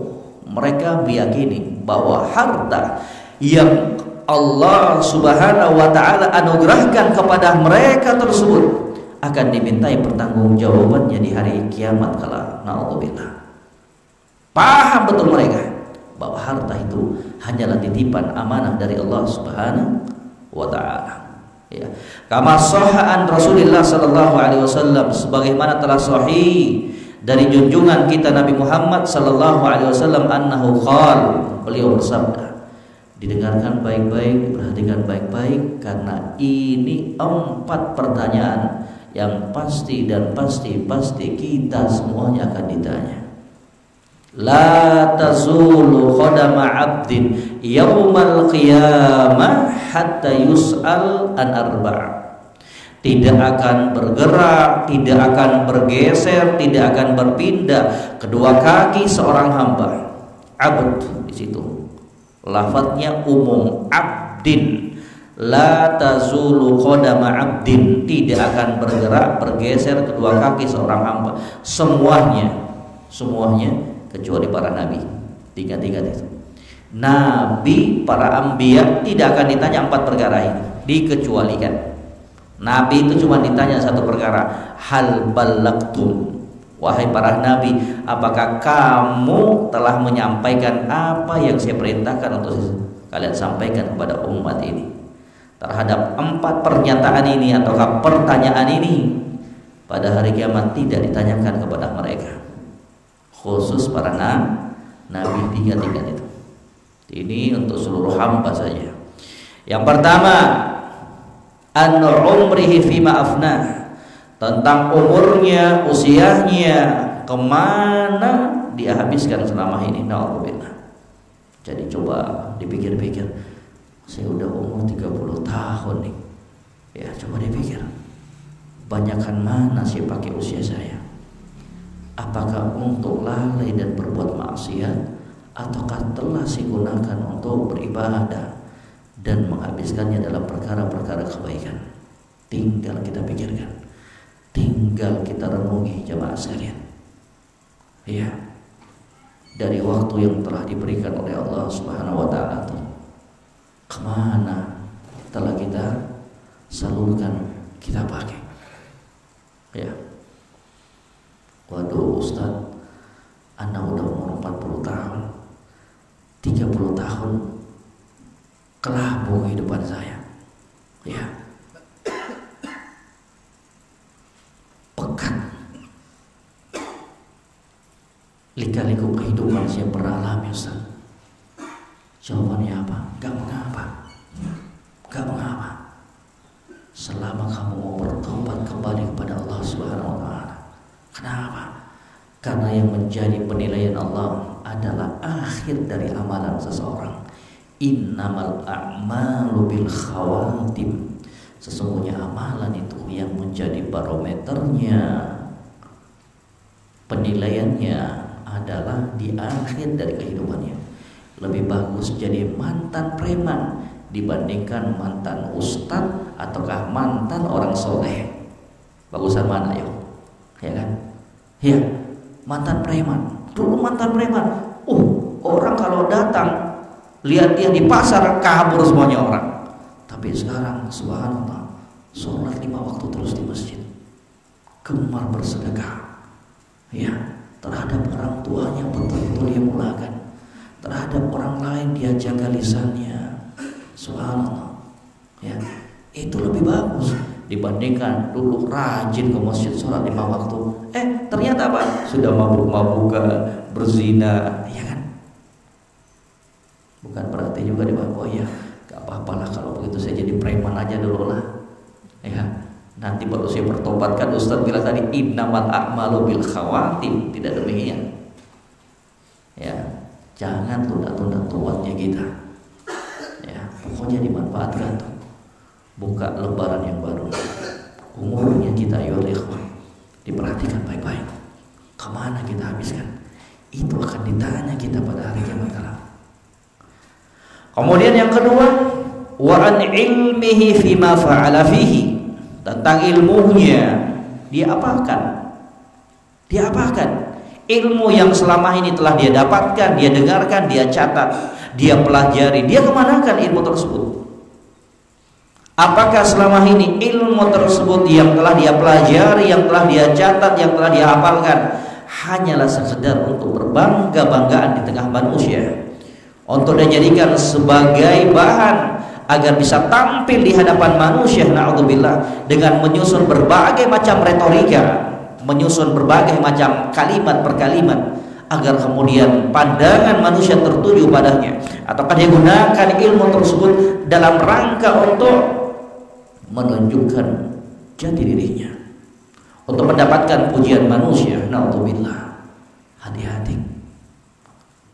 mereka meyakini bahwa harta yang Allah Subhanahu wa taala anugerahkan kepada mereka tersebut akan dimintai pertanggungjawabannya di hari kiamat kala. Na'udzubillah. Paham betul mereka bahwa harta itu hanyalah titipan amanah dari Allah Subhanahu wa taala. Ya. Kama sahhan Rasulullah sallallahu alaihi wasallam, sebagaimana telah sahih dari junjungan kita Nabi Muhammad sallallahu alaihi wasallam, annahu qala, beliau bersabda. Didengarkan baik-baik, perhatikan baik-baik, karena ini 4 pertanyaan yang pasti dan pasti kita semuanya akan ditanya. La tazulu qadama 'abdin yaumal qiyamah hatta yus'al an arba'. Tidak akan bergerak, tidak akan bergeser, tidak akan berpindah kedua kaki seorang hamba. Abd di situ. Lafadznya umum, abdin. La tazulu qadama 'abdin, tidak akan bergerak, bergeser kedua kaki seorang hamba. Semuanya kecuali para nabi. Tiga itu. Nabi, para anbiya tidak akan ditanya 4 perkara ini, dikecualikan. Nabi itu cuma ditanya 1 perkara, hal balagtum. Wahai para nabi, apakah kamu telah menyampaikan apa yang saya perintahkan untuk kalian sampaikan kepada umat ini? Terhadap 4 pernyataan ini ataukah pertanyaan ini, pada hari kiamat tidak ditanyakan kepada mereka. Khusus para nabi 3 itu. Ini untuk seluruh hamba saja. Yang pertama, an umrihi fima afnah, tentang umurnya, usianya, kemana dia habiskan selama ini. Na'udzubillah. Jadi coba dipikir-pikir, saya udah umur 30 tahun nih. Ya, coba dipikir, banyakkan mana saya pakai usia saya? Apakah untuk lalai dan berbuat maksiat, ataukah telah saya gunakan untuk beribadah dan menghabiskannya dalam perkara-perkara kebaikan? Tinggal kita pikirkan, tinggal kita renungi jamaah sekalian. Ya, dari waktu yang telah diberikan oleh Allah Subhanahu wa taala itu, kemana telah kita salurkan, kita pakai? Ya. Waduh Ustaz, Anda udah umur 40 tahun, 30 tahun kelabu kehidupan saya. Ya, pekat lika-liku kehidupan saya pernah alami Ustaz. Jawabannya apa? Gak mengapa. Selama kamu mau bertobat kembali kepada Allah Subhanahu wa taala. Kenapa? Karena yang menjadi penilaian Allah adalah akhir dari amalan seseorang. Innamal a'malu bil khawatim. Sesungguhnya amalan itu yang menjadi barometernya, penilaiannya adalah di akhir dari kehidupannya. Lebih bagus jadi mantan preman dibandingkan mantan ustadz ataukah mantan orang soleh. Bagusan mana yuk? Ya kan? Ya, mantan preman. Dulu mantan preman. Orang kalau datang lihat dia di pasar kabur semuanya orang. Tapi sekarang subhanallah, sholat 5 waktu terus di masjid, gemar bersedekah. Ya, terhadap orang tuanya betul-betul dia mulakan. Terhadap orang lain dia jaga lisannya. Subhanallah. Ya, itu lebih bagus dibandingkan dulu rajin ke masjid sholat 5 waktu. Ternyata apa? Sudah mabuk-mabukan, berzina, ya kan? Bukan berarti juga oh ya, gak apa-apalah kalau begitu saya jadi preman aja dulu lah. Ya, nanti baru saya bertobatkan. Ustaz bilang tadi innamal a'malu bil khawatim, tidak demikian. Ya, jangan tunda-tunda tuanya kita. Ya, pokoknya dimanfaatkan tuh. Buka lembaran yang baru. Umurnya kita ya ikhwan, diperhatikan baik-baik. Kemana kita habiskan? Itu akan ditanya kita pada hari kiamat kelak. Kemudian yang kedua, wa an ilmihi fima fa'ala fihi, tentang ilmunya dia apakan? Dia apakan? Ilmu yang selama ini telah dia dapatkan, dia dengarkan, dia catat, dia pelajari, dia kemanakan ilmu tersebut? Apakah selama ini ilmu tersebut yang telah dia pelajari, yang telah dia catat, yang telah dia hafalkan hanyalah sekedar untuk berbangga-banggaan di tengah manusia, untuk dijadikan sebagai bahan agar bisa tampil di hadapan manusia, na'udzubillah, dengan menyusun berbagai macam retorika, menyusun berbagai macam kalimat per kalimat, agar kemudian pandangan manusia tertuju padanya, ataukah dia gunakan ilmu tersebut dalam rangka untuk menunjukkan jati dirinya, untuk mendapatkan pujian manusia, na'udzubillah. Hati-hati.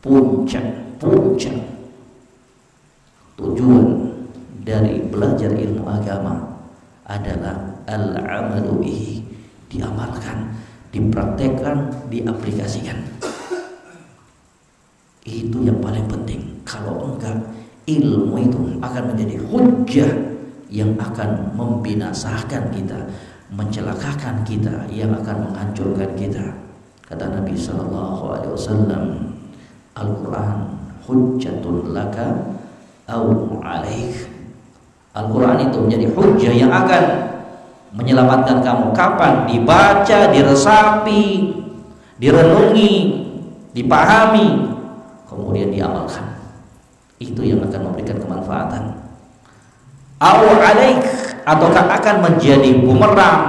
Puncak tujuan dari belajar ilmu agama adalah al-amalu bihi, diamalkan, dipraktekkan, diaplikasikan. Itu yang paling penting. Kalau enggak, ilmu itu akan menjadi hujjah yang akan membinasakan kita, mencelakakan kita, yang akan menghancurkan kita. Kata Nabi sallallahu alaihi wasallam, Al-Qur'an hujjatun laka au 'alaik. Al-Qur'an itu menjadi hujjah yang akan menyelamatkan kamu kapan dibaca, diresapi, direnungi, dipahami, kemudian diamalkan. Itu yang akan memberikan kemanfaatan. Au 'alaik, ataukah akan menjadi bumerang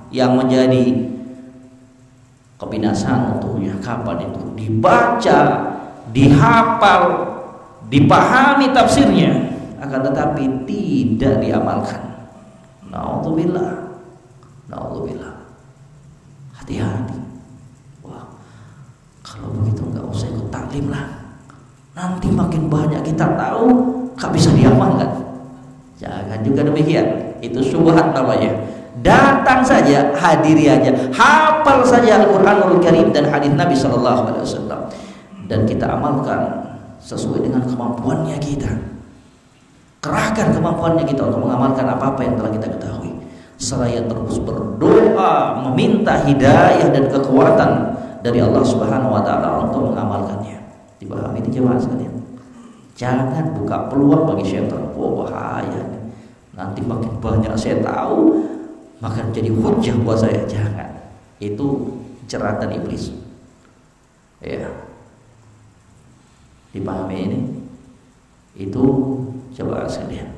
yang menjadi kebinasaan untuknya. Kapan itu dibaca, dihafal, dipahami tafsirnya, akan tetapi tidak diamalkan. Na'udzubillah. Hati-hati. Wah, kalau begitu nggak usah ikut taklim lah. Nanti makin banyak kita tahu, nggak bisa diamalkan. Jangan juga demikian. Itu syubhat namanya. Datang saja, hadiri aja, hafal saja Al-Qur'anul Karim dan hadis Nabi sallallahu alaihi wasallam, dan kita amalkan sesuai dengan kemampuannya kita. Kerahkan kemampuannya kita untuk mengamalkan apa-apa yang telah kita ketahui. Seraya terus berdoa meminta hidayah dan kekuatan dari Allah Subhanahu wa taala untuk mengamalkannya. Dipahami ini jemaah sekalian. Jangan buka peluang bagi syaitan. Oh, bahaya. Nanti makin banyak saya tahu, maka jadi hujah buat saya. Jangan. Itu jeratan iblis. Ya. Dipahami ini? Itu coba sekalian.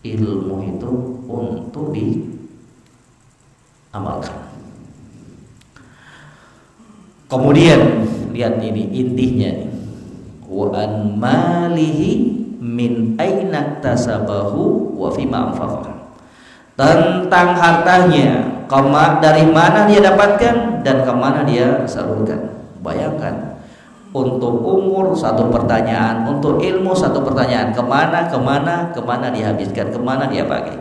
Ilmu itu untuk diamalkan. Kemudian lihat ini intinya nih. Wa an malihi min aina tasabahu wa fima anfaqah. Tentang hartanya, dari mana dia dapatkan dan kemana dia salurkan. Bayangkan, untuk umur satu pertanyaan, untuk ilmu satu pertanyaan, kemana dihabiskan, kemana dia pakai.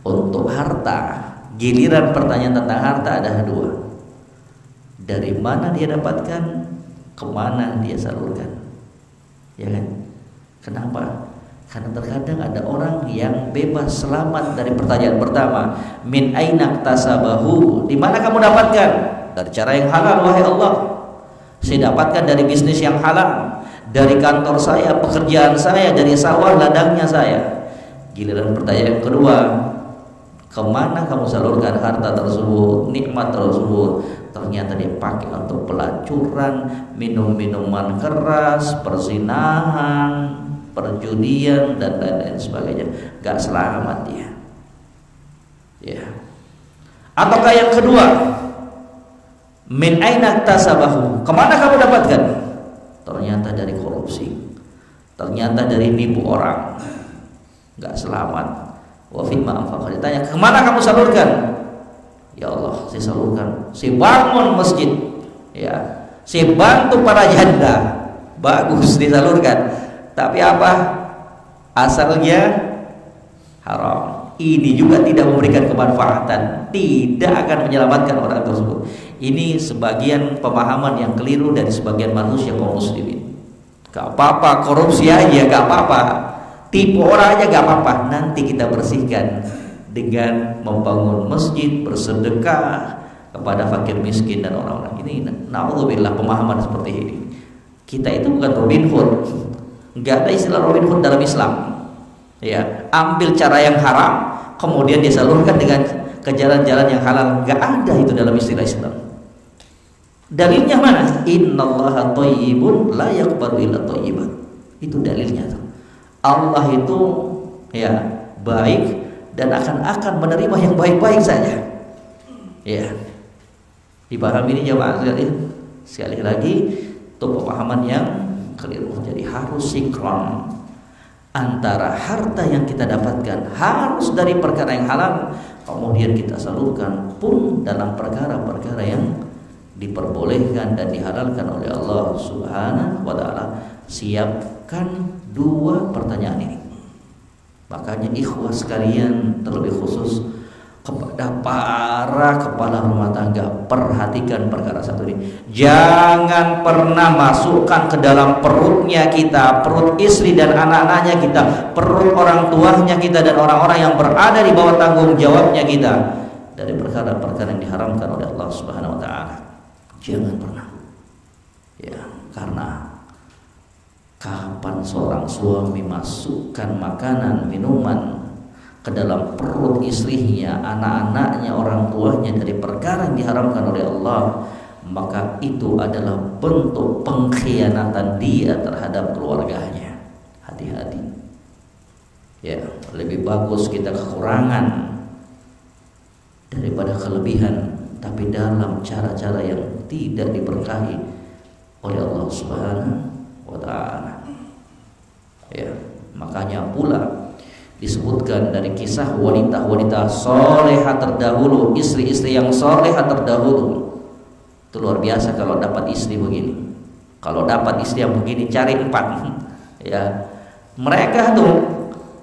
Untuk harta, giliran pertanyaan tentang harta ada dua. Dari mana dia dapatkan, kemana dia salurkan. Ya kan? Kenapa? Karena terkadang ada orang yang bebas selamat dari pertanyaan pertama, min aina tasabahu, di mana kamu dapatkan? Dari cara yang halal, wahai Allah. Saya dapatkan dari bisnis yang halal, dari kantor saya, pekerjaan saya, dari sawah ladangnya saya. Giliran pertanyaan kedua, kemana kamu salurkan harta tersebut, nikmat tersebut? Ternyata dia pakai untuk pelacuran, minum-minuman keras, perzinahan, perjudian dan lain-lain sebagainya. Gak selamat dia. Ya. Ataukah yang kedua, min aina tasabahu, kemana kamu dapatkan? Ternyata dari korupsi, ternyata dari nipu orang. Gak selamat. Wa fima anfaqah, ditanya kemana kamu salurkan? Ya Allah, saya salurkan, saya bangun masjid, ya, Saya bantu para janda, bagus disalurkan. Tapi apa? Asalnya haram. Ini juga tidak memberikan kemanfaatan, tidak akan menyelamatkan orang tersebut. Ini sebagian pemahaman yang keliru dari sebagian manusia kaum muslimin. Gak apa-apa, korupsi aja gak apa-apa, tipu orang aja gak apa-apa. Nanti kita bersihkan dengan membangun masjid, bersedekah kepada fakir miskin dan orang-orang. Ini naudzubillah pemahaman seperti ini. Kita itu bukan Robin Hood. Enggak ada istilah Robin Hood dalam Islam. Ya, ambil cara yang haram kemudian disalurkan dengan ke jalan-jalan yang halal. Enggak ada itu dalam istilah Islam. Dalilnya mana? Innallaha thayyibun la yaqbalu illa thayyiban. Itu dalilnya tuh. Allah itu ya baik dan akan menerima yang baik-baik saja. Ya. Dipahami ini jemaah sekalian. Sekali lagi itu pemahaman yang keliru. Jadi harus sinkron antara harta yang kita dapatkan harus dari perkara yang halal, kemudian kita salurkan pun dalam perkara-perkara yang diperbolehkan dan dihalalkan oleh Allah Subhanahu wa taala. Siapkan dua pertanyaan ini. Makanya ikhwah sekalian, terlebih khusus kepada para kepala rumah tangga, perhatikan perkara satu ini. Jangan pernah masukkan ke dalam perutnya kita, perut istri dan anak-anaknya kita, perut orang tuanya kita dan orang-orang yang berada di bawah tanggung jawabnya kita dari perkara-perkara yang diharamkan oleh Allah Subhanahu wa taala. Jangan pernah. Ya, karena kapan seorang suami masukkan makanan, minuman ke dalam perut istrinya, anak-anaknya, orang tuanya dari perkara yang diharamkan oleh Allah, maka itu adalah bentuk pengkhianatan dia terhadap keluarganya. Hati-hati. Ya, lebih bagus kita kekurangan daripada kelebihan, tapi dalam cara-cara yang tidak diberkahi oleh Allah Subhanahu wa taala. Ya, makanya pula disebutkan dari kisah wanita-wanita solehah terdahulu, istri-istri yang solehah terdahulu. Itu luar biasa kalau dapat istri begini. Kalau dapat istri yang begini cari 4. Ya, mereka tuh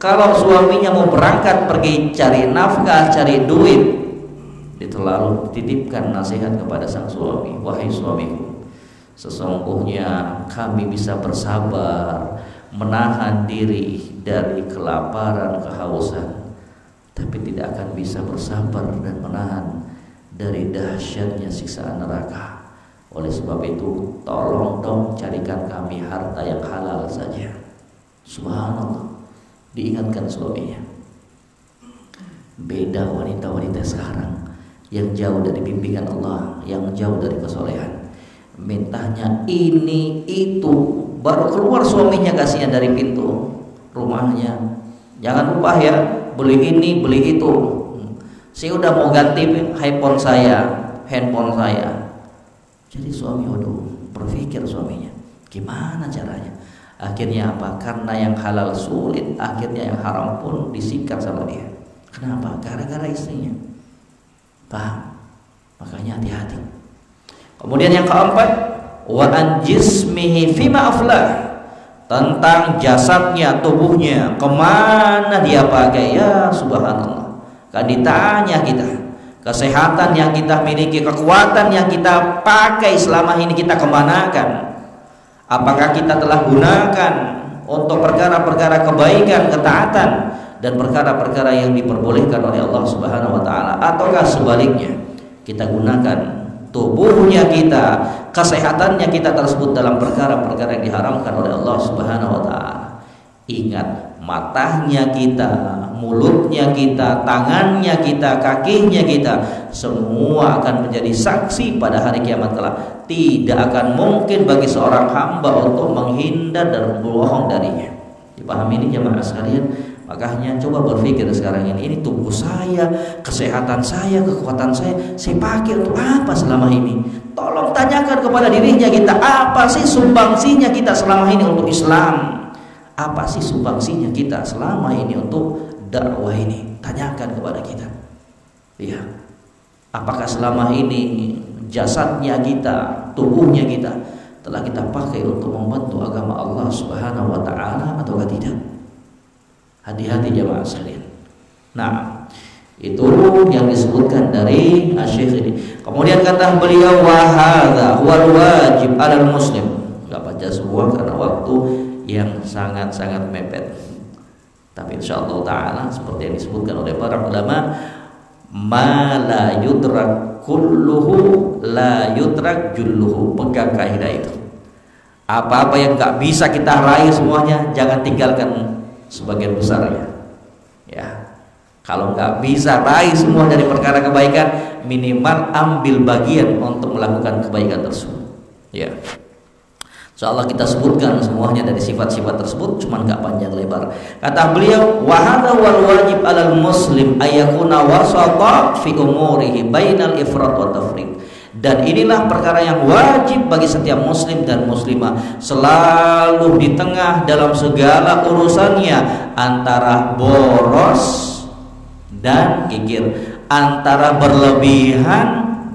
kalau suaminya mau berangkat pergi cari nafkah, cari duit, itu lalu titipkan nasihat kepada sang suami, wahai suamiku, sesungguhnya kami bisa bersabar menahan diri dari kelaparan, kehausan, tapi tidak akan bisa bersabar dan menahan dari dahsyatnya siksaan neraka. Oleh sebab itu, tolong dong carikan kami harta yang halal saja. Subhanallah, diingatkan suaminya. Beda wanita-wanita sekarang yang jauh dari bimbingan Allah, yang jauh dari kesolehan. Mintanya ini itu, baru keluar suaminya kasihan dari pintu rumahnya. Jangan lupa ya, beli ini, beli itu. Saya udah mau ganti handphone saya. Jadi suami berpikir suaminya, gimana caranya? Akhirnya apa? Karena yang halal sulit, akhirnya yang haram pun disikat sama dia. Kenapa? Gara-gara istrinya. Paham? Makanya hati-hati. Kemudian yang keempat, wa an jismihi fima aflah, tentang jasadnya, tubuhnya, kemana dia pakai. Ya subhanallah, kan ditanya kita, kesehatan yang kita miliki, kekuatan yang kita pakai selama ini kita kemanakan? Apakah kita telah gunakan untuk perkara-perkara kebaikan, ketaatan, dan perkara-perkara yang diperbolehkan oleh Allah Subhanahu wa taala, ataukah sebaliknya kita gunakan tubuhnya kita, kesehatannya kita tersebut dalam perkara-perkara yang diharamkan oleh Allah Subhanahu wa taala? Ingat, matanya kita, mulutnya kita, tangannya kita, kakinya kita, semua akan menjadi saksi pada hari kiamat kelak. Tidak akan mungkin bagi seorang hamba untuk menghindar dan berbohong darinya. Dipahami ini jemaah sekalian? Makanya coba berpikir sekarang ini tubuh saya, kesehatan saya, kekuatan saya pakai untuk apa selama ini? Tolong tanyakan kepada dirinya kita, apa sih sumbangsinya kita selama ini untuk Islam? Apa sih sumbangsinya kita selama ini untuk dakwah ini? Tanyakan kepada kita. Iya. Apakah selama ini jasadnya kita, tubuhnya kita telah kita pakai untuk membantu agama Allah Subhanahu wa taala ataukah tidak? Hati-hati jemaah sekalian. Nah, itu yang disebutkan dari Syekh ini. Kemudian kata beliau, wa hadza huwal wajib 'alal muslim. Enggak baca semua karena waktu yang sangat-sangat mepet. Tapi insyaallah taala seperti yang disebutkan oleh para ulama, ma la yudrak kulluhu la yudrak julluhu. Pegang kaidah itu. Apa-apa yang enggak bisa kita raih semuanya, jangan tinggalkan sebagian besarnya. Ya. Kalau enggak bisa raih semua dari perkara kebaikan, minimal ambil bagian untuk melakukan kebaikan tersebut. Ya. Insyaallah kita sebutkan semuanya dari sifat-sifat tersebut, cuman enggak panjang lebar. Kata beliau, wa hadza wal wajib 'alal muslim ayyakuna wasata fi umurihi bainal ifrat wa tafriq. Dan inilah perkara yang wajib bagi setiap muslim dan muslimah, selalu di tengah dalam segala urusannya, antara boros dan kikir, antara berlebihan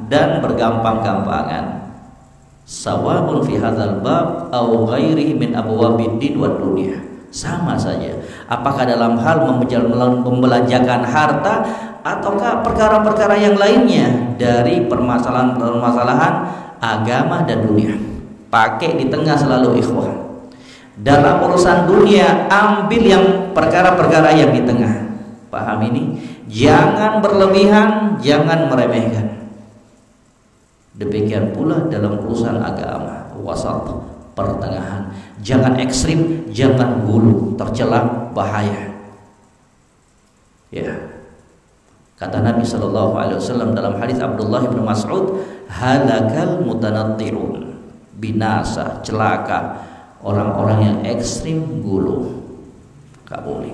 dan bergampang-gampangan. Sawabun fi hadzal bab au ghairihi min abwabid din wad dunya. Sama saja. Apakah dalam hal membelanjakan harta ataukah perkara-perkara yang lainnya dari permasalahan-permasalahan agama dan dunia. Pakai di tengah selalu ikhwah. Dalam urusan dunia ambil yang perkara-perkara yang di tengah. Paham ini? Jangan berlebihan, jangan meremehkan. Demikian pula dalam urusan agama, wasat, pertengahan. Jangan ekstrim, jangan hulu, tercela, bahaya. Ya. Kata Nabi sallallahu alaihi wasallam dalam hadis Abdullah bin Mas'ud, halakal mutanattirun, binasa, celaka orang-orang yang ekstrim hulu. Enggak boleh.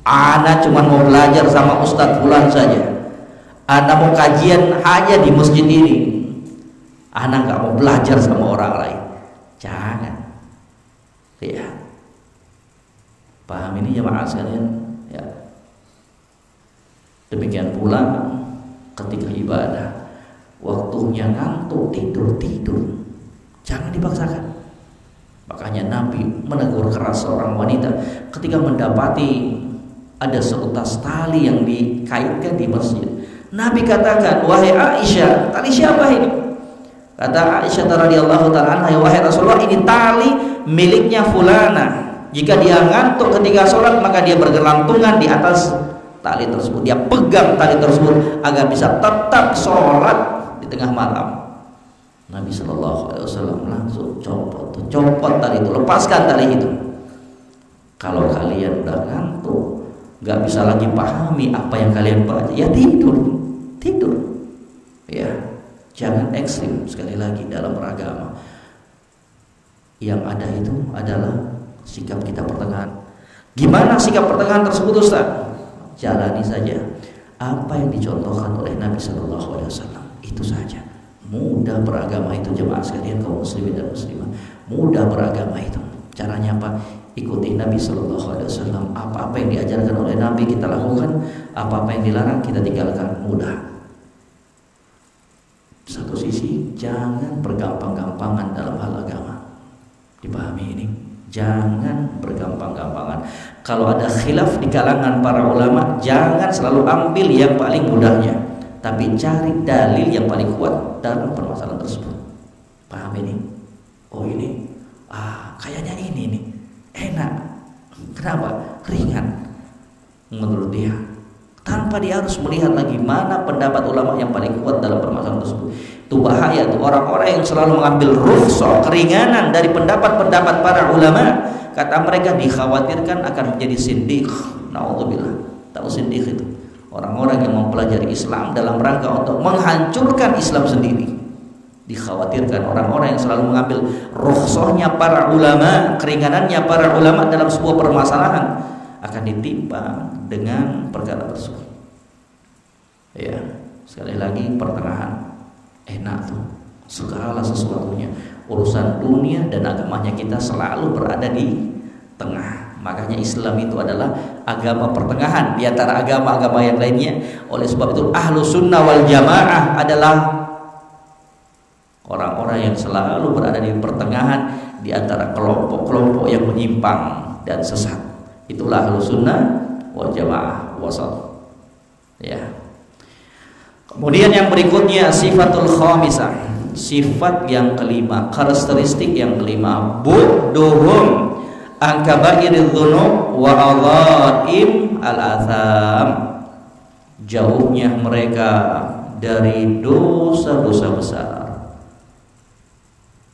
Ana cuma mau belajar sama Ustadz fulan saja. Ana mau kajian hanya di masjid ini. Ana nggak mau belajar sama orang lain. Jangan. Ya. Paham ini jemaah sekalian? Ya. Demikian pula ketika ibadah, waktunya ngantuk, tidur. Jangan dipaksakan. Makanya Nabi menegur keras seorang wanita ketika mendapati ada seutas tali yang dikaitkan di masjid. Nabi katakan, wahai Aisyah, tali siapa ini? Kata Aisyah radhiyallahu ta'ala anha, wahai Rasulullah, ini tali miliknya fulana. Jika dia ngantuk ketika sholat, maka dia bergelantungan di atas tali tersebut. Dia pegang tali tersebut agar bisa tetap sholat di tengah malam. Nabi Shallallahu Alaihi Wasallam langsung copot tali itu, lepaskan tali itu. Kalau kalian udah ngantuk, nggak bisa lagi pahami apa yang kalian baca, ya tidur. Ya, jangan ekstrim sekali lagi dalam beragama. Yang ada itu adalah sikap kita pertengahan. Gimana sikap pertengahan tersebut, Ustaz? Jalani saja apa yang dicontohkan oleh Nabi Shallallahu Alaihi Wasallam, itu saja. Mudah beragama itu jemaah sekalian, kaum muslimin dan muslimah. Mudah beragama itu. Caranya apa? Ikuti Nabi Shallallahu Alaihi Wasallam. Apa-apa yang diajarkan oleh Nabi kita lakukan, apa-apa yang dilarang kita tinggalkan. Mudah. Satu sisi jangan bergampang-gampangan dalam hal agama. Dipahami ini? Jangan bergampang-gampangan. Kalau ada khilaf di kalangan para ulama, jangan selalu ambil yang paling mudahnya, tapi cari dalil yang paling kuat dalam permasalahan tersebut. Paham ini? Oh ini, kayaknya ini nih enak. Kenapa? Ringan menurut dia. Tanpa dia harus melihat lagi mana pendapat ulama yang paling kuat dalam permasalahan tersebut. Itu bahaya tuh orang-orang yang selalu mengambil rukhsah, keringanan dari pendapat-pendapat para ulama. Kata mereka dikhawatirkan akan menjadi sindiq. Na'udzubillah. Tahu sindiq itu? Orang-orang yang mempelajari Islam dalam rangka untuk menghancurkan Islam sendiri. Dikhawatirkan orang-orang yang selalu mengambil rukhsahnya para ulama, keringanannya para ulama dalam sebuah permasalahan akan ditimpa dengan perkara tersebut. Ya, sekali lagi pertengahan enak tuh segala sesuatunya, urusan dunia dan agamanya kita selalu berada di tengah. Makanya Islam itu adalah agama pertengahan di antara agama-agama yang lainnya. Oleh sebab itu Ahlus Sunnah wal Jamaah adalah orang-orang yang selalu berada di pertengahan di antara kelompok-kelompok yang menyimpang dan sesat. Itulah Ahlus Sunnah wal Jamaah wasat. Ya. Kemudian yang berikutnya sifatul khamisah, sifat yang kelima, karakteristik yang kelima, bu'duhum an kaba'iriz dzunub wa adhaim al-atham. Jauhnya mereka dari dosa-dosa besar.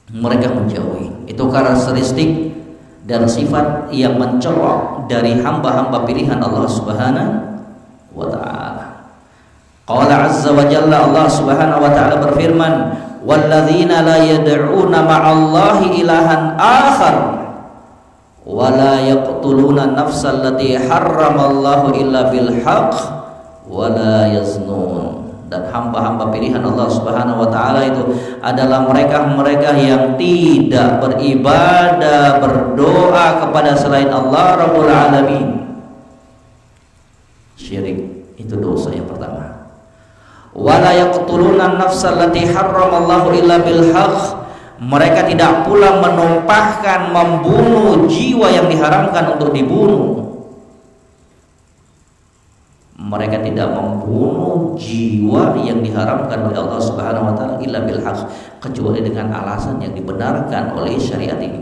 Mereka menjauhi. Itu karakteristik dan sifat yang mencolok dari hamba-hamba pilihan Allah Subhanahu wa ta'ala. Qala azza wa jalla, Allah Subhanahu wa ta'ala berfirman, walladzina la yad'una ma'allahi ilahan akhar wa la yaqtuluna nafsal lati harramallahu illa bil haqq wa la yaznun. Dan hamba-hamba pilihan Allah Subhanahu wa ta'ala itu adalah mereka-mereka yang tidak beribadah, berdoa kepada selain Allah Rabbul Alamin. Syirik itu dosa yang pertama. Wala yaqtuluna nafsal lati harramallahu illa bil haqq. Mereka tidak pula menumpahkan, membunuh jiwa yang diharamkan untuk dibunuh. Mereka tidak membunuh jiwa yang diharamkan oleh Allah Subhanahu wa ta'ala illa bil haqq, kecuali dengan alasan yang dibenarkan oleh syariat ini.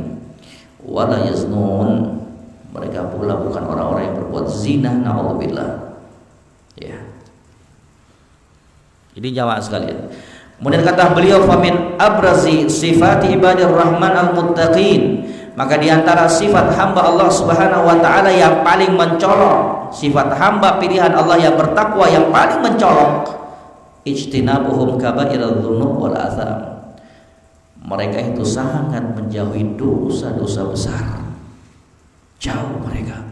Wala yaznun. Mereka pula bukan orang-orang yang berbuat zina, na'udzubillah. Ya. Ini jamaah sekalian. Kemudian kata beliau, famin abrazi sifati ibadir rahman al-muttaqin. Maka diantara sifat hamba Allah Subhanahu wa ta'ala yang paling mencolok, sifat hamba pilihan Allah yang bertakwa yang paling mencolok, ijtinabuhum kabairadz dzunub wal atham. Mereka itu sangat menjauhi dosa-dosa besar. Jauh mereka.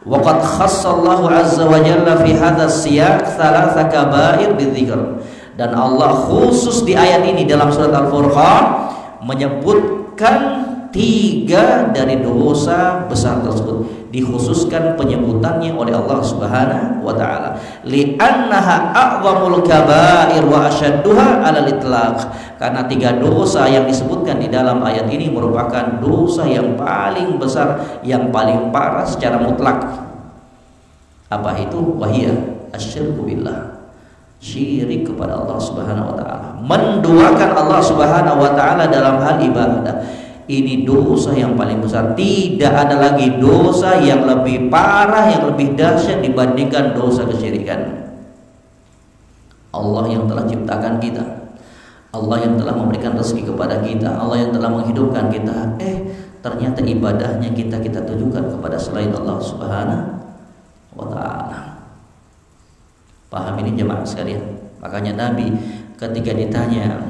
Waqad khassallahu azza wa jalla fi hadzal siyaq thalatha kabair bidzikr. Dan Allah khusus di ayat ini dalam surat Al-Furqan menyebutkan 3 dari dosa besar tersebut, dikhususkan penyebutannya oleh Allah Subhanahu wa ta'ala, li'annaha a'zamul kabair wa asyadduha 'alal itlaq. Karena 3 dosa yang disebutkan di dalam ayat ini merupakan dosa yang paling besar, yang paling parah secara mutlak. Apa itu? Wahiyah asyirku billah, syirik kepada Allah Subhanahu wa ta'ala, menduakan Allah Subhanahu wa ta'ala dalam hal ibadah. Ini dosa yang paling besar. Tidak ada lagi dosa yang lebih parah, yang lebih dahsyat dibandingkan dosa kesyirikan. Allah yang telah ciptakan kita, Allah yang telah memberikan rezeki kepada kita, Allah yang telah menghidupkan kita, ternyata ibadahnya kita tujukan kepada selain Allah Subhanahu wa ta'ala. Paham ini jemaah sekalian? Makanya Nabi ketika ditanya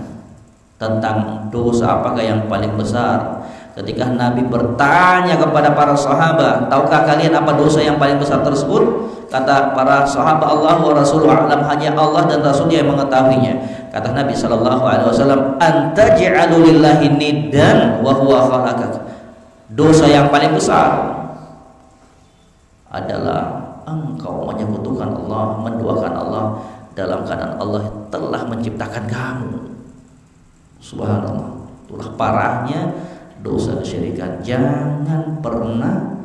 tentang dosa apakah yang paling besar, ketika Nabi bertanya kepada para sahabat, tahukah kalian apa dosa yang paling besar tersebut? Kata para sahabat, Allah wa Rasuluhu a'lam, hanya Allah dan Rasulnya yang mengetahuinya. Kata Nabi sallallahu alaihi wasallam, antaj'alu lillahi niddan wa huwa khalaqak. Dosa yang paling besar adalah engkau menyekutukan Allah, menduakan Allah dalam keadaan Allah telah menciptakan kamu. Subhanallah. Itulah parahnya dosa kesyirikan. Jangan pernah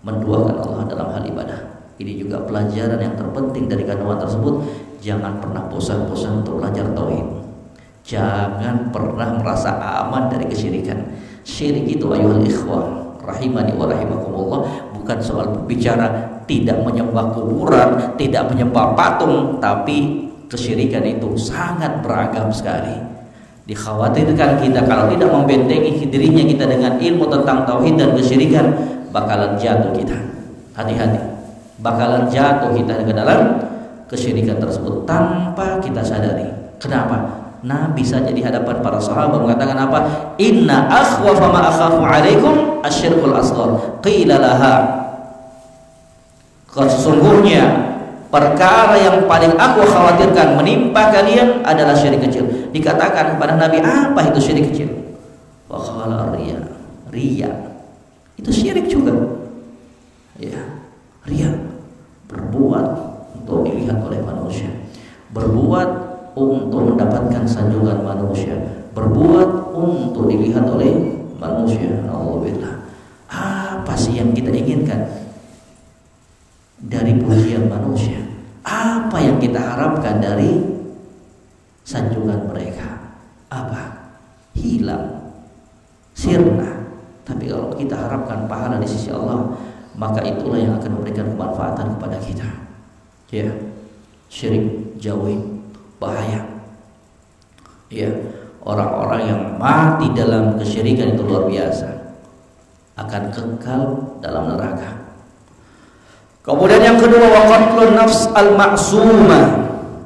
menduakan Allah dalam hal ibadah. Ini juga pelajaran yang terpenting dari kandungan tersebut. Jangan pernah bosan-bosan untuk belajar tauhid. Jangan pernah merasa aman dari kesyirikan. Syirik itu ayuhal ikhwah rahimani wa rahimakumullah, bukan soal berbicara tidak menyembah kuburan, tidak menyembah patung, tapi kesyirikan itu sangat beragam sekali. Dikhawatirkan kita kalau tidak membentengi dirinya kita dengan ilmu tentang tauhid dan kesyirikan, bakalan jatuh kita. Hati-hati, bakalan jatuh kita ke dalam kesyirikan tersebut tanpa kita sadari. Kenapa? Nabi saja di hadapan para sahabat mengatakan apa? Inna akhwafa ma akhafu alaikum asyirkul asghar. Qila laha. Sesungguhnya perkara yang paling aku khawatirkan menimpa kalian adalah syirik kecil. Dikatakan kepada Nabi, apa itu syirik kecil? Wa qala riya. Riya itu syirik juga. Ya, riya, berbuat untuk dilihat oleh manusia, berbuat untuk mendapatkan sanjungan manusia, berbuat untuk dilihat oleh manusia. Alhamdulillah. Apa sih yang kita inginkan dari pujian manusia? Apa yang kita harapkan dari sanjungan mereka? Apa? Hilang, sirna. Tapi kalau kita harapkan pahala di sisi Allah, maka itulah yang akan memberikan kemanfaatan kepada kita. Ya, syirik jauhi, bahaya. Ya, orang-orang yang mati dalam kesyirikan itu luar biasa, akan kekal dalam neraka. Kemudian yang kedua, wa qatlun nafs al-ma'sumah,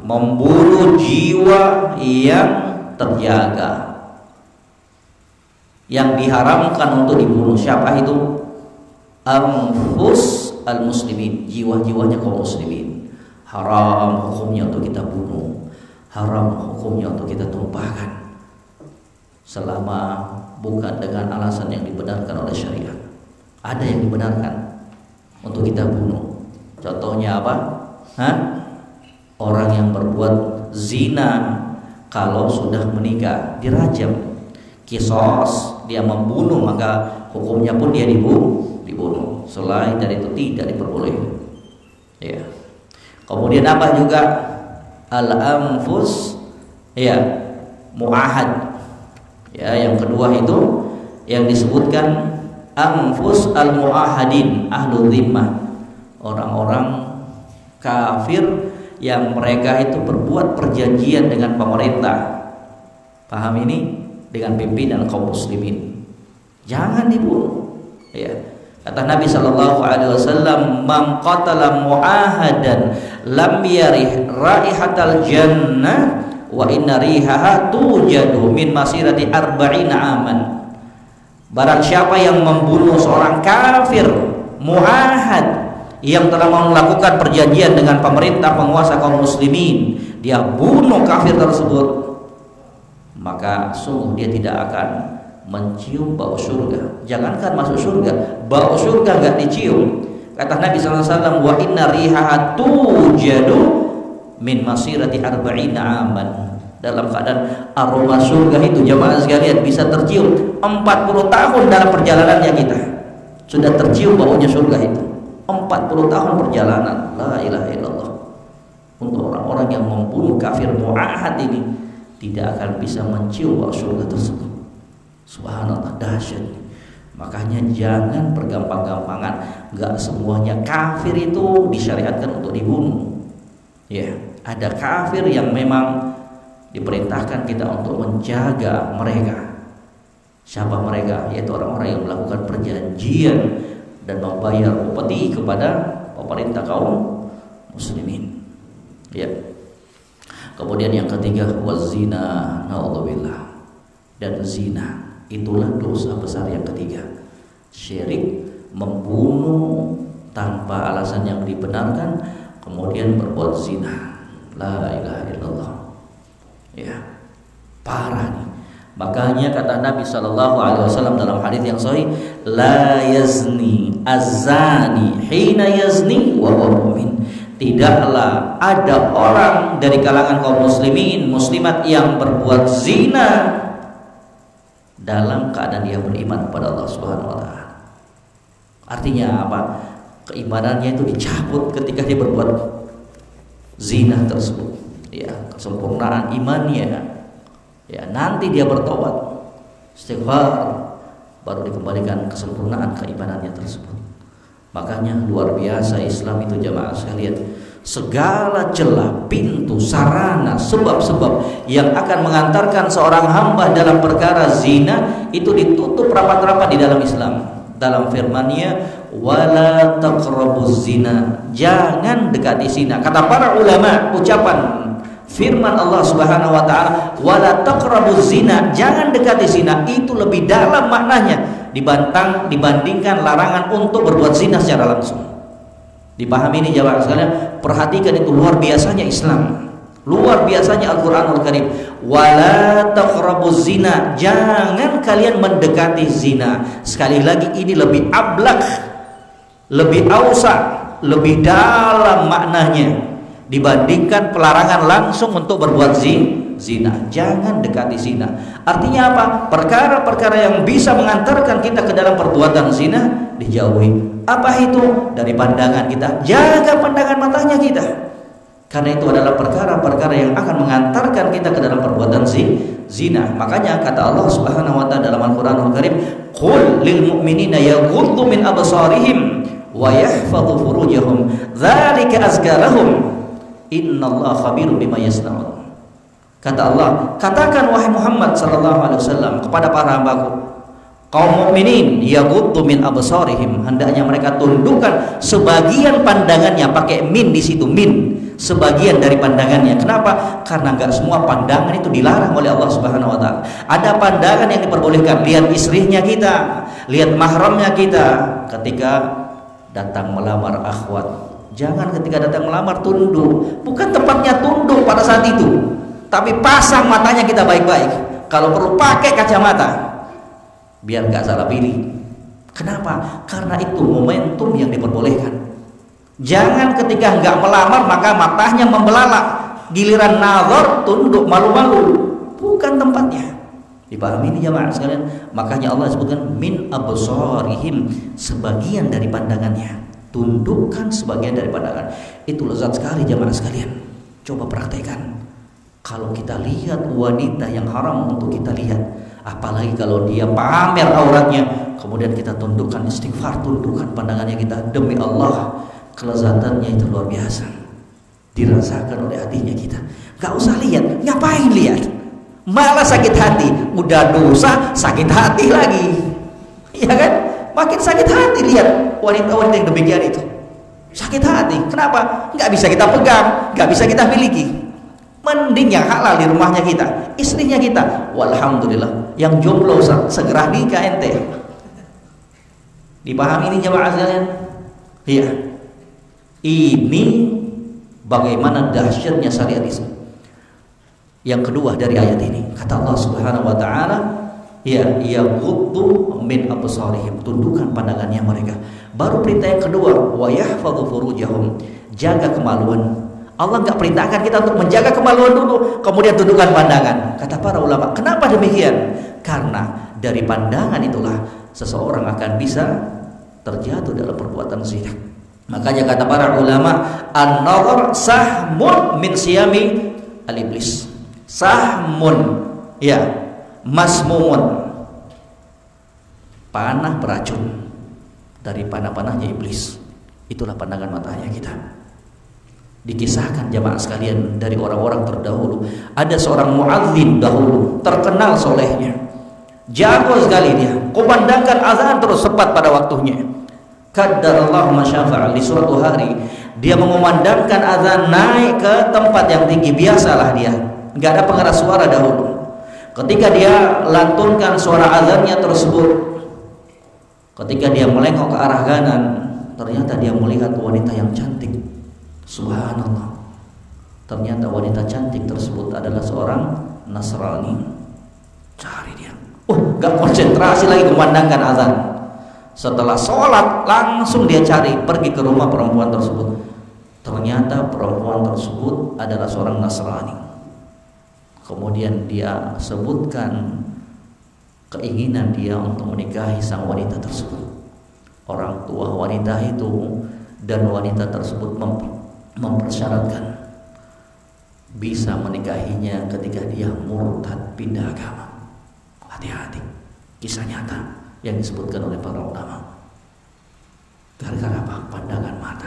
membunuh jiwa yang terjaga, yang diharamkan untuk dibunuh. Siapa itu? Anfus al-muslimin, jiwa-jiwanya kaum muslimin. Haram hukumnya untuk kita bunuh, haram hukumnya untuk kita tumpahkan, selama bukan dengan alasan yang dibenarkan oleh syariat. Ada yang dibenarkan untuk kita bunuh. Contohnya apa? Orang yang berbuat zina kalau sudah menikah dirajam. Kisos, dia membunuh maka hukumnya pun dia dibunuh. Selain dari itu tidak diperbolehkan. Ya. Kemudian apa juga? Al-anfus, ya, mu'ahad. Ya, yang kedua itu yang disebutkan anfus al-mu'ahadin, ahlul zimmah, orang-orang kafir yang mereka itu berbuat perjanjian dengan pemerintah. Paham ini? Dengan pimpinan kaum muslimin. Jangan dibunuh. Ya. Kata Nabi sallallahu alaihi wasallam, "Man qatala mu'ahadan lam yarih raihatal jannah wa inna rihaha tujadu min masirati arba'ina aman." Barang siapa yang membunuh seorang kafir mu'ahad yang telah melakukan perjanjian dengan pemerintah penguasa kaum muslimin, dia bunuh kafir tersebut, maka sungguh dia tidak akan mencium bau surga. Jangankan masuk surga, bau surga enggak dicium. Kata Nabi SAW, wa inna rihaha tujadu min masirati arba'ina aman. Dalam keadaan aroma surga itu, jamaah sekalian, bisa tercium 40 tahun dalam perjalanannya kita. Sudah tercium baunya surga itu. 40 tahun perjalanan. La ilaha illallah. Untuk orang-orang yang membunuh kafir mu'ahad ini tidak akan bisa mencium bau surga tersebut. Subhanallah, dahsyat. Makanya jangan bergampang-gampangan. Gak semuanya kafir itu disyariatkan untuk dibunuh. Ya, ada kafir yang memang diperintahkan kita untuk menjaga mereka. Siapa mereka? Yaitu orang-orang yang melakukan perjanjian dan membayar upeti kepada pemerintah kaum muslimin. Ya. Kemudian yang ketiga, wazina, naudzubillah, dan zina. Itulah dosa besar yang ketiga. Syirik, membunuh tanpa alasan yang dibenarkan, kemudian berbuat zina. La ilaha illallah. Ya, parah nih. Makanya kata Nabi SAW dalam hadis yang sahih, la yazni az-zani hina yazni wa huwa mu'min. Tidaklah ada orang dari kalangan kaum muslimin, muslimat yang berbuat zina dalam keadaan dia beriman kepada Allah Subhanahu wa taala. Artinya apa? Keimanannya itu dicabut ketika dia berbuat zina tersebut. Ya, kesempurnaan imannya. Ya, nanti dia bertobat, istighfar, baru dikembalikan kesempurnaan keimanannya tersebut. Makanya luar biasa Islam itu, jamaah sekalian. Segala celah, pintu, sarana, sebab-sebab yang akan mengantarkan seorang hamba dalam perkara zina itu ditutup rapat-rapat di dalam Islam. Dalam firman-Nya, wala taqrabuz zina, jangan dekati zina. Kata para ulama, ucapan firman Allah Subhanahu wa taala, wala taqrabuz zina, jangan dekati zina, itu lebih dalam maknanya dibandingkan larangan untuk berbuat zina secara langsung. Dipahami ini jamaah sekalian, perhatikan itu luar biasanya Islam. Luar biasanya Al-Qur'anul Karim. Wala taqrabuz zina, jangan kalian mendekati zina. Sekali lagi ini lebih ablaq, lebih ausa, lebih dalam maknanya dibandingkan pelarangan langsung untuk berbuat zina. Jangan dekati zina. Artinya apa? Perkara-perkara yang bisa mengantarkan kita ke dalam perbuatan zina dijauhi. Apa itu? Dari pandangan kita. Jaga pandangan matanya kita. Karena itu adalah perkara-perkara yang akan mengantarkan kita ke dalam perbuatan zina. Makanya kata Allah Subhanahu wa taala dalam Al-Qur'anul Karim, "Qul lil mu'minina yaghuddu min absarihim wa yahfadhu furujahum, dzalika azka lahum. Innallaha khabirun bima yasna'un." Kata Allah, katakan wahai Muhammad sallallahu alaihi wasallam kepada para hambaku, kaum mukminin yaghuddu min absarihim, hendaknya mereka tundukkan sebagian pandangannya, pakai min di situ, min, sebagian dari pandangannya. Kenapa? Karena enggak semua pandangan itu dilarang oleh Allah Subhanahu wa taala. Ada pandangan yang diperbolehkan, lihat istrinya kita, lihat mahramnya kita ketika datang melamar akhwat. Jangan ketika datang melamar tunduk, bukan tempatnya tunduk pada saat itu. Tapi pasang matanya kita baik-baik. Kalau perlu pakai kacamata, biar nggak salah pilih. Kenapa? Karena itu momentum yang diperbolehkan. Jangan ketika nggak melamar maka matanya membelalak, giliran nazar tunduk malu-malu, bukan tempatnya. Dipahami ini jamaah sekalian. Makanya Allah sebutkan min absarihim, sebagian dari pandangannya. Tundukkan sebagian dari pandangan. Itu lezat sekali jamaah sekalian. Coba praktekkan. Kalau kita lihat wanita yang haram untuk kita lihat, apalagi kalau dia pamer auratnya, kemudian kita tundukkan, istighfar, tundukkan pandangannya kita, demi Allah, kelezatannya itu luar biasa, dirasakan oleh hatinya kita. Gak usah lihat, ngapain lihat, malah sakit hati. Udah dosa, sakit hati lagi, ya kan? Makin sakit hati lihat wanita-wanita yang demikian itu, sakit hati. Kenapa? Gak bisa kita pegang, gak bisa kita miliki. Mending yang halal di rumahnya kita, istrinya kita. Walhamdulillah, yang jomblo segera nikah ente. Dipahami ini jemaah sekalian? Iya. Ini bagaimana dahsyatnya syariat Islam. Yang kedua dari ayat ini, kata Allah Subhanahu wa taala, ya yaghuddu min absarihim, tundukkan pandangannya mereka. Baru perintah yang kedua, wa yahfadhu furujahum, jaga kemaluan. Allah enggak perintahkan kita untuk menjaga kemaluan dulu, kemudian tundukkan pandangan. Kata para ulama, kenapa demikian? Karena dari pandangan itulah seseorang akan bisa terjatuh dalam perbuatan zina. Makanya kata para ulama, an-nazar sahmun min siyami al-iblis. Sahmun, ya, masmumun, panah beracun dari panah-panahnya iblis. Itulah pandangan matanya kita. Dikisahkan jamaah sekalian dari orang-orang terdahulu, ada seorang muadzin dahulu, terkenal solehnya, jago sekali dia, kumandangkan azan terus tepat pada waktunya. Qaddarallahu masyafa'al, di suatu hari dia mengumandangkan azan naik ke tempat yang tinggi. Biasalah dia, nggak ada pengeras suara dahulu. Ketika dia lantunkan suara azannya tersebut, ketika dia melengok ke arah kanan, ternyata dia melihat wanita yang cantik. Subhanallah, ternyata wanita cantik tersebut adalah seorang Nasrani. Cari dia, gak konsentrasi lagi memandangkan azan. Setelah sholat langsung dia cari, pergi ke rumah perempuan tersebut. Ternyata perempuan tersebut adalah seorang Nasrani. Kemudian dia sebutkan keinginan dia untuk menikahi sang wanita tersebut. Orang tua wanita itu dan wanita tersebut mempersyaratkan bisa menikahinya ketika dia murtad, pindah agama. Hati-hati, kisah nyata yang disebutkan oleh para ulama. Gara-gara apa? Pandangan mata.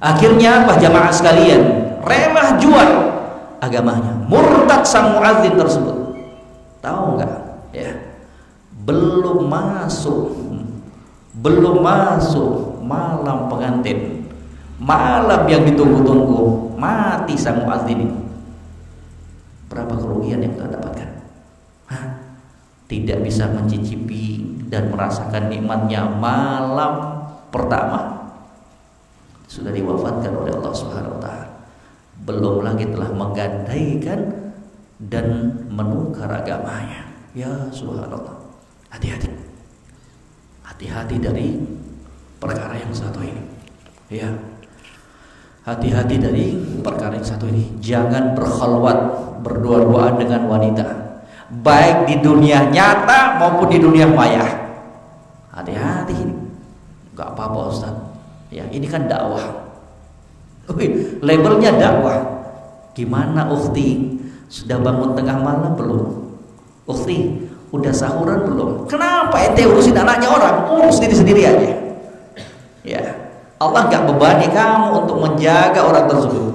Akhirnya apa jamaah sekalian? Rela jual agamanya, murtad sang muadzin tersebut. Tahu nggak? Ya, belum masuk malam pengantin, malam yang ditunggu-tunggu, mati sang muadzin ini. Berapa kerugian yang kita dapatkan? Tidak bisa mencicipi dan merasakan nikmatnya malam pertama, sudah diwafatkan oleh Allah Subhanahu wa taala. Belum lagi telah menggandaikan dan menukar agamanya. Ya subhanallah. Hati-hati. Hati-hati dari perkara yang satu ini. Ya. Hati-hati dari perkara yang satu ini. Jangan berkhalwat, berdua-duaan dengan wanita, baik di dunia nyata maupun di dunia maya. Hati-hati ini. Gak apa-apa Ustaz. Ya, ini kan dakwah. Labelnya dakwah. Gimana ukhti? Sudah bangun tengah malam belum? Ukhti, udah sahuran belum? Kenapa ente urusin anaknya orang? Urus diri sendiri aja. Ya, Allah gak bebani kamu untuk menjaga orang tersebut.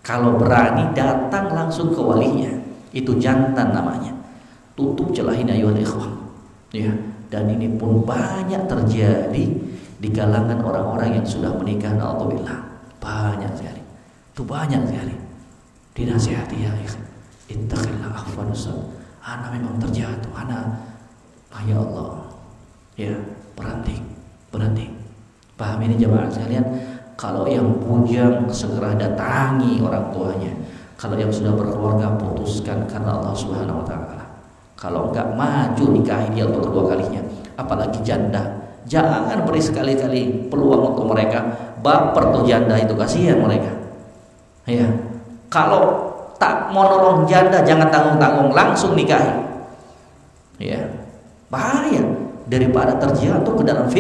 Kalau berani datang langsung ke walinya. Itu jantan namanya. Tutup celahin ayuhal ikhwah. Ya, dan ini pun banyak terjadi di kalangan orang-orang yang sudah menikah. Alhamdulillah, banyak sekali. Itu banyak sekali. Dinasihati ya ikhwan. Ittaqillah akhwan Ustaz. Ana memang terjatuh. Ana, ya Allah. Ya, berhenti. Paham ini jemaah sekalian? Kalau yang bujang segera datangi orang tuanya. Kalau yang sudah berkeluarga putuskan karena Allah Subhanahu wa taala. Kalau enggak, maju nikahi dia untuk kedua kalinya. Apalagi janda. Jangan beri sekali-kali peluang untuk mereka. Baper tuh janda itu, kasihan mereka. Ya. Kalau tak mau nolong janda, jangan tanggung-tanggung, langsung nikahi. Ya. Bahaya daripada terjatuh ke dalam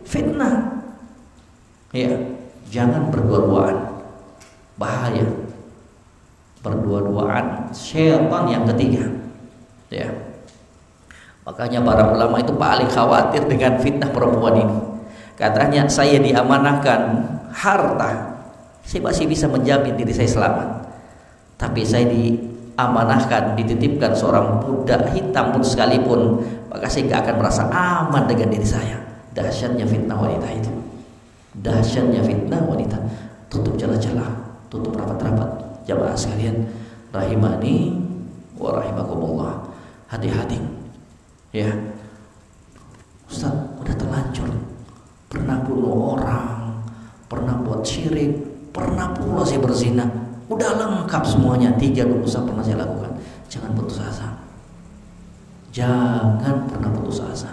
fitnah. Ya, jangan berdua-duaan. Bahaya. Berdua-duaan syaitan yang ketiga. Ya. Makanya para ulama itu paling khawatir dengan fitnah perempuan ini. Katanya, saya diamanahkan harta, saya masih bisa menjamin diri saya selamat. Tapi saya diamanahkan, dititipkan seorang budak hitam pun sekalipun, maka saya gak akan merasa aman dengan diri saya. Dahsyatnya fitnah wanita itu. Dahsyatnya fitnah wanita. Tutup celah-celah, tutup rapat-rapat. Jamaah sekalian rahimani wa rahimakumullah. Hati-hati. Ya. Ustaz, udah terlanjur. Pernah bunuh orang, pernah buat syirik, pernah pula saya berzina. Udah lengkap semuanya. 3 dosa pernah saya lakukan. Jangan putus asa. Jangan pernah putus asa.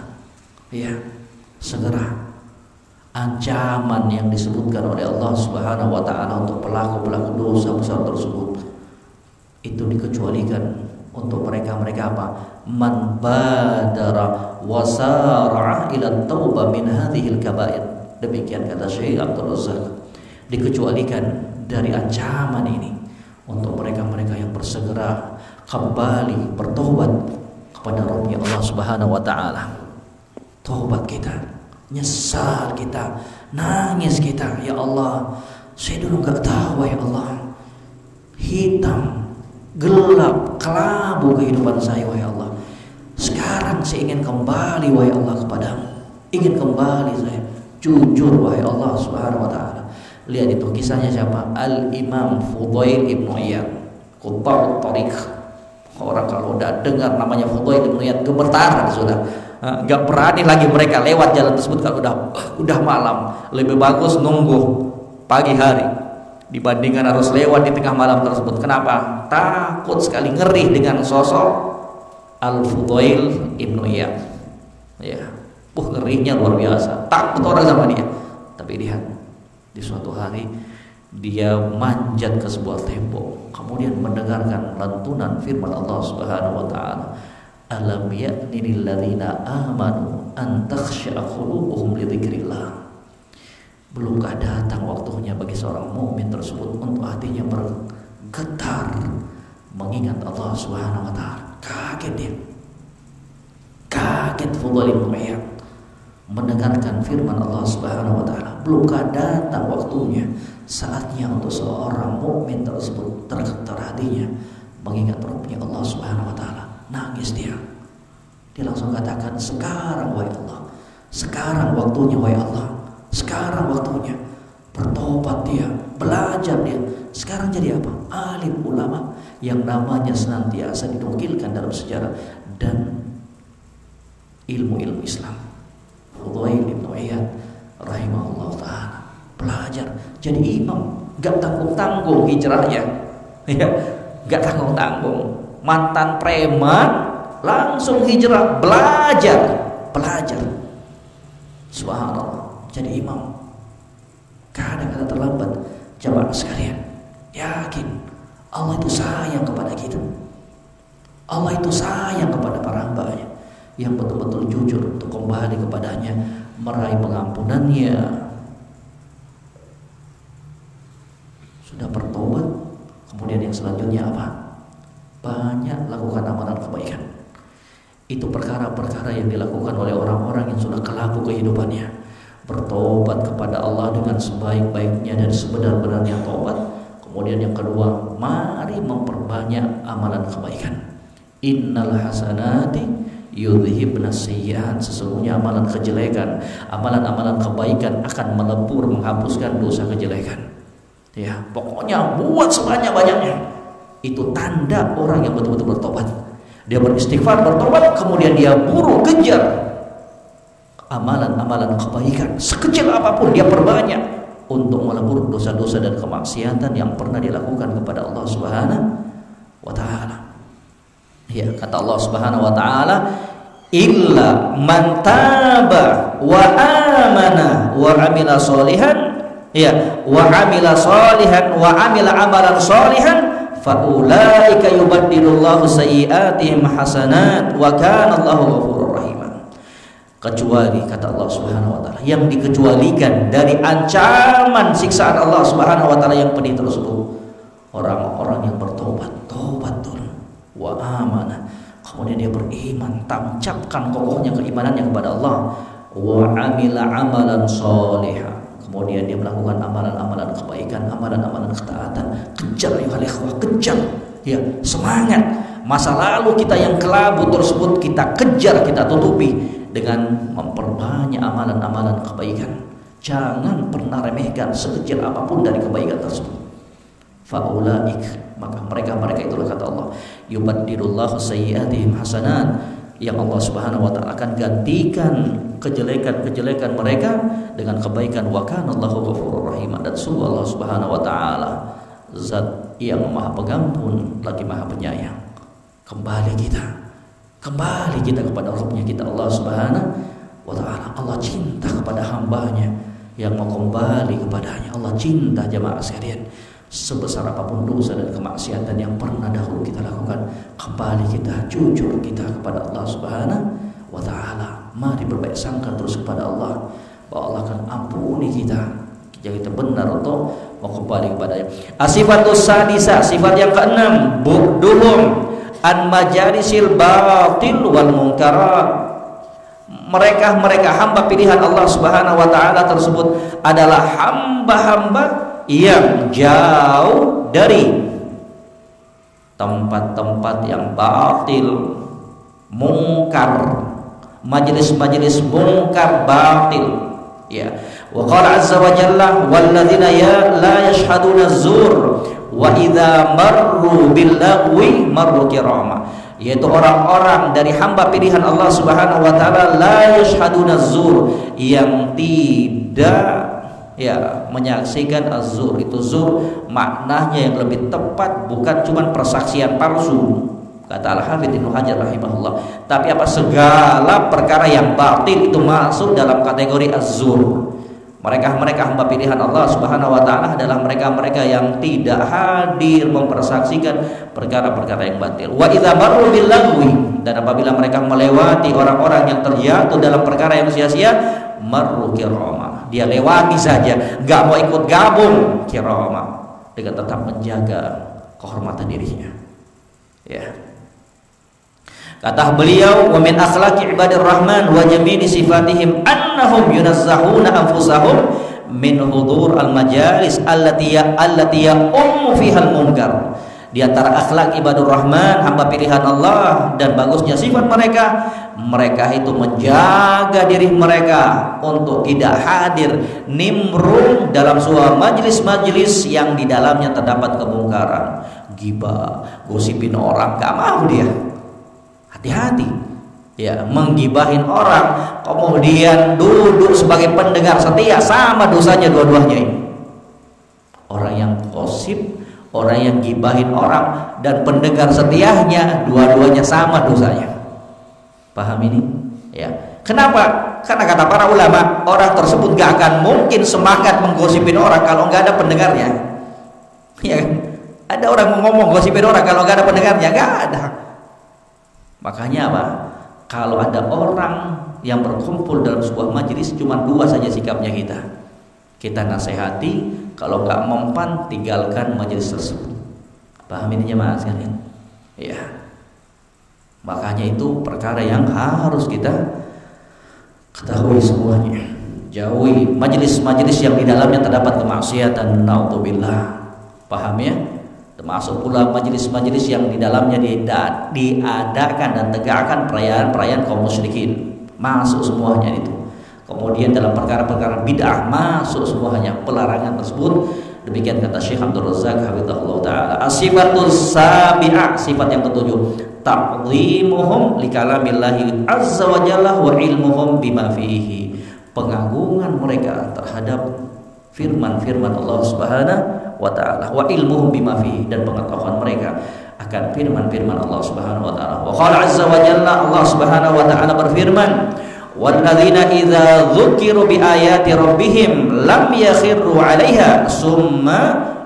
Ya. Segera. Ancaman yang disebutkan oleh Allah Subhanahu wa taala untuk pelaku-pelaku dosa besar tersebut itu dikecualikan untuk mereka-mereka apa? Man badara wa sara'a ila taubah min hadhil kaba'ir. Demikian kata Syekh Abdul Razak. Dikecualikan dari ancaman ini untuk mereka-mereka yang bersegera kembali bertobat kepada Rabbnya Allah Subhanahu wa taala. Tobat kita, nyesal kita, nangis kita, ya Allah, saya dulu gak tahu ya Allah, hitam, gelap, kelabu kehidupan saya wahai Allah. Sekarang saya ingin kembali wahai Allah kepadamu. Ingin kembali saya, jujur wahai Allah Subhanahu wa taala. Lihat itu kisahnya siapa? Al-Imam Fudail Ibn Iyad, Qutba'ut Tariq. Orang kalau udah dengar namanya Fudail Ibn Iyad gemetar sudah. Gak berani lagi mereka lewat jalan tersebut kalau udah malam. Lebih bagus nunggu pagi hari dibandingkan harus lewat di tengah malam tersebut. Kenapa? Takut sekali, ngeri dengan sosok Al-Fudail Ibn Iyad. Ya, ngerinya luar biasa. Takut orang sama dia. Tapi lihat, di suatu hari dia manjat ke sebuah tembok, kemudian mendengarkan lantunan firman Allah Subhanahu wa taala. Alam ya'ni lil ladzina amanu an takhsha'a qulubuhum li dzikrillah. Belumkah datang waktunya bagi seorang mukmin tersebut untuk hatinya bergetar mengingat Allah Subhanahu wa taala. Kaget dia. Kaget Fudail bin Iyad mendengarkan firman Allah Subhanahu wa taala. Belumkah datang waktunya, saatnya untuk seorang mukmin tersebut tergetar hatinya mengingat Rabbnya Allah Subhanahu wa taala. Nangis dia. Dia langsung katakan, sekarang wahai Allah, sekarang waktunya wahai Allah, sekarang waktunya. Bertobat dia, belajar dia. Sekarang jadi apa? Alim ulama yang namanya senantiasa dinukilkan dalam sejarah dan ilmu-ilmu Islam. Fudail bin Iyad rahimahullah ta'ala belajar jadi imam, gak tanggung-tanggung hijrahnya. Ya, gak tanggung-tanggung. Mantan preman langsung hijrah, belajar. Subhanallah, jadi imam. Gak ada kata terlambat. Jamaah sekalian, yakin Allah itu sayang kepada kita. Allah itu sayang kepada para hamba-Nya yang betul-betul jujur untuk kembali kepadanya, meraih pengampunannya. Sudah bertobat, kemudian yang selanjutnya apa? Banyak lakukan amalan kebaikan. Itu perkara-perkara yang dilakukan oleh orang-orang yang sudah kelabu kehidupannya. Bertobat kepada Allah dengan sebaik-baiknya dan sebenar-benarnya tobat. Kemudian yang kedua, mari memperbanyak amalan kebaikan. Innal hasanati yudhibna sayyi'at. Sesungguhnya amalan kejelekan, amalan-amalan kebaikan akan melebur, menghapuskan dosa kejelekan. Ya, pokoknya buat sebanyak-banyaknya. Itu tanda orang yang betul-betul bertobat. Dia beristighfar, bertobat, kemudian dia buru kejar amalan-amalan kebaikan. Sekecil apapun dia perbanyak untuk melebur dosa-dosa dan kemaksiatan yang pernah dilakukan kepada Allah Subhanahu wa taala. Ya, kata Allah Subhanahu wa taala, illa man taba wa amana wa amila sholihan, ya, wa amila sholihan wa amila amalan sholihan, faulaika yubaddilullahu sayyi'atihim hasanat wa kana Allahu ghafurur rahim. Kecuali, kata Allah Subhanahu wa taala, yang dikecualikan dari ancaman siksaan Allah Subhanahu wa taala yang pedih tersebut, orang-orang yang bertobat, tobat dulu, wa amanah, kemudian dia beriman, tancapkan kokohnya keimanannya kepada Allah, wa amila amalan sholihan, kemudian dia melakukan amalan-amalan kebaikan, amalan-amalan ketaatan. Kejar ya ikhwah, kejar, ya, semangat. Masa lalu kita yang kelabu tersebut kita kejar, kita tutupi dengan memperbanyak amalan-amalan kebaikan. Jangan pernah remehkan sekecil apapun dari kebaikan tersebut. Faulaik, maka mereka itulah, kata Allah, yubaddilullahu sayyi'atihim hasanat, yang Allah Subhanahu wa taala akan gantikan kejelekan-kejelekan mereka dengan kebaikan. Wa kana Allahu ghafurur rahim, dan sungguh Allah Subhanahu wa taala zat yang Maha Pengampun lagi Maha Penyayang. Kembali kita kepada Rabbnya kita, Allah Subhanahu wa taala. Allah cinta kepada hambanya yang mau kembali kepadanya. Allah cinta, jamaah sekalian, sebesar apapun dosa dan kemaksiatan yang pernah dahulu kita lakukan, kembali kita, jujur kita kepada Allah Subhanahu wa taala. Mari berbaik sangka terus kepada Allah, bahwa Allah akan ampuni kita jika kita benar untuk mau kembali kepadanya. Asifatus sadisa, sifat yang keenam, bu'duhum an majalisil batil wal munkarat. Mereka hamba pilihan Allah Subhanahu wa taala tersebut adalah hamba-hamba yang jauh dari tempat-tempat yang batil, mungkar, majelis-majelis mungkar batil. Ya, wa qala azza wa jalla walladzina la yashhaduna az-zur wa idza marru bil lagwi marru kirama, yaitu orang-orang dari hamba pilihan Allah Subhanahu wa taala la yashhaduna az-zur, yang tidak menyaksikan az-zur. Itu zur maknanya yang lebih tepat bukan cuma persaksian palsu, kata Al-Hafidz Ibnu Hajar rahimahullah, tapi segala perkara yang batil itu masuk dalam kategori az-zur. Mereka hamba pilihan Allah Subhanahu wa taala adalah mereka yang tidak hadir mempersaksikan perkara-perkara yang batil. Wa idza marru bil lagwi, dan apabila mereka melewati orang-orang yang terjatuh dalam perkara yang sia-sia, marru kirama, dia lewati saja, enggak mau ikut gabung, kirama, dengan tetap menjaga kehormatan dirinya. Ya. Kata beliau, wa min akhlaqi ibadir rahman wa jamili sifatihim annahum yunazzahuna anfusahum min hudur al majalis allati fiha al munkar. Di antara akhlak ibadur rahman, hamba pilihan Allah, dan bagusnya sifat mereka itu menjaga diri mereka untuk tidak hadir nimrung dalam sebuah majelis-majelis yang di dalamnya terdapat kemungkaran, ghibah, gosipin orang, gak mau dia. Hati-hati, ya, menggibahin orang kemudian duduk sebagai pendengar setia, sama dosanya dua-duanya ini. Orang yang gosip, orang yang gibahin orang, dan pendengar setianya, dua-duanya sama dosanya. Paham ini? Ya. Kenapa? Karena kata para ulama, orang tersebut gak akan mungkin semangat menggosipin orang kalau nggak ada pendengarnya. Ya, ada orang ngomong gosipin orang kalau nggak ada pendengarnya, nggak ada. Makanya apa? Kalau ada orang yang berkumpul dalam sebuah majelis, cuma dua saja sikapnya kita. Kita nasihati, kalau nggak mempan, tinggalkan majelis tersebut. Paham ini jemaah sekalian? Ya. Makanya itu perkara yang harus kita ketahui semuanya. Jauhi majelis-majelis yang di dalamnya terdapat kemaksiatan, naudzubillah. Paham ya? Termasuk pula majelis-majelis yang di dalamnya diadakan dan tegakkan perayaan-perayaan kaum musyrikin. Masuk semuanya itu. Kemudian dalam perkara-perkara bid'ah masuk semuanya pelarangan tersebut. Demikian kata Syekh Abdul Razak hafizahullah taala. As-sifatus sabi'ah, sifat yang ketujuh, ta'dhimuhum li kalamillahi azza wa jalla wa ilmuhum bima fihi. Pengagungan mereka terhadap firman-firman Allah Subhanahu wa taala, wa ilmuhum bima fihi, dan pengetahuan mereka akan firman-firman Allah Subhanahu wa taala. Wa qala azza wa jalla, Allah Subhanahu wa taala berfirman, walladzina idza dzukiru bi ayati rabbihim lam yakhirru 'alaiha summa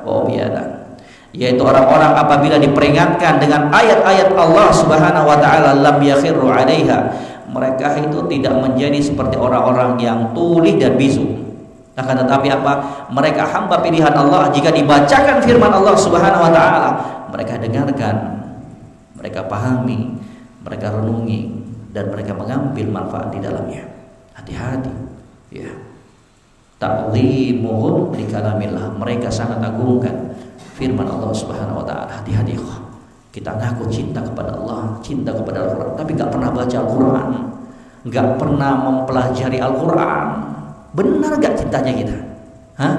wa umyana. Yaitu orang-orang apabila diperingatkan dengan ayat-ayat Allah Subhanahu wa taala, lam yakhirru 'alaiha, mereka itu tidak menjadi seperti orang-orang yang tuli dan bisu. Akan tetapi apa? Mereka hamba pilihan Allah. Jika dibacakan firman Allah Subhanahu wa taala, mereka dengarkan, mereka pahami, mereka renungi, dan mereka mengambil manfaat di dalamnya. Hati-hati, ya. Ta'dhimuhum li kalamillah, mereka sangat agungkan firman Allah Subhanahu wa taala. Hati-hati, kita ngaku cinta kepada Allah, cinta kepada Al-Qur'an, tapi enggak pernah baca Al-Qur'an, enggak pernah mempelajari Al-Qur'an. Benar enggak cintanya kita? Hah?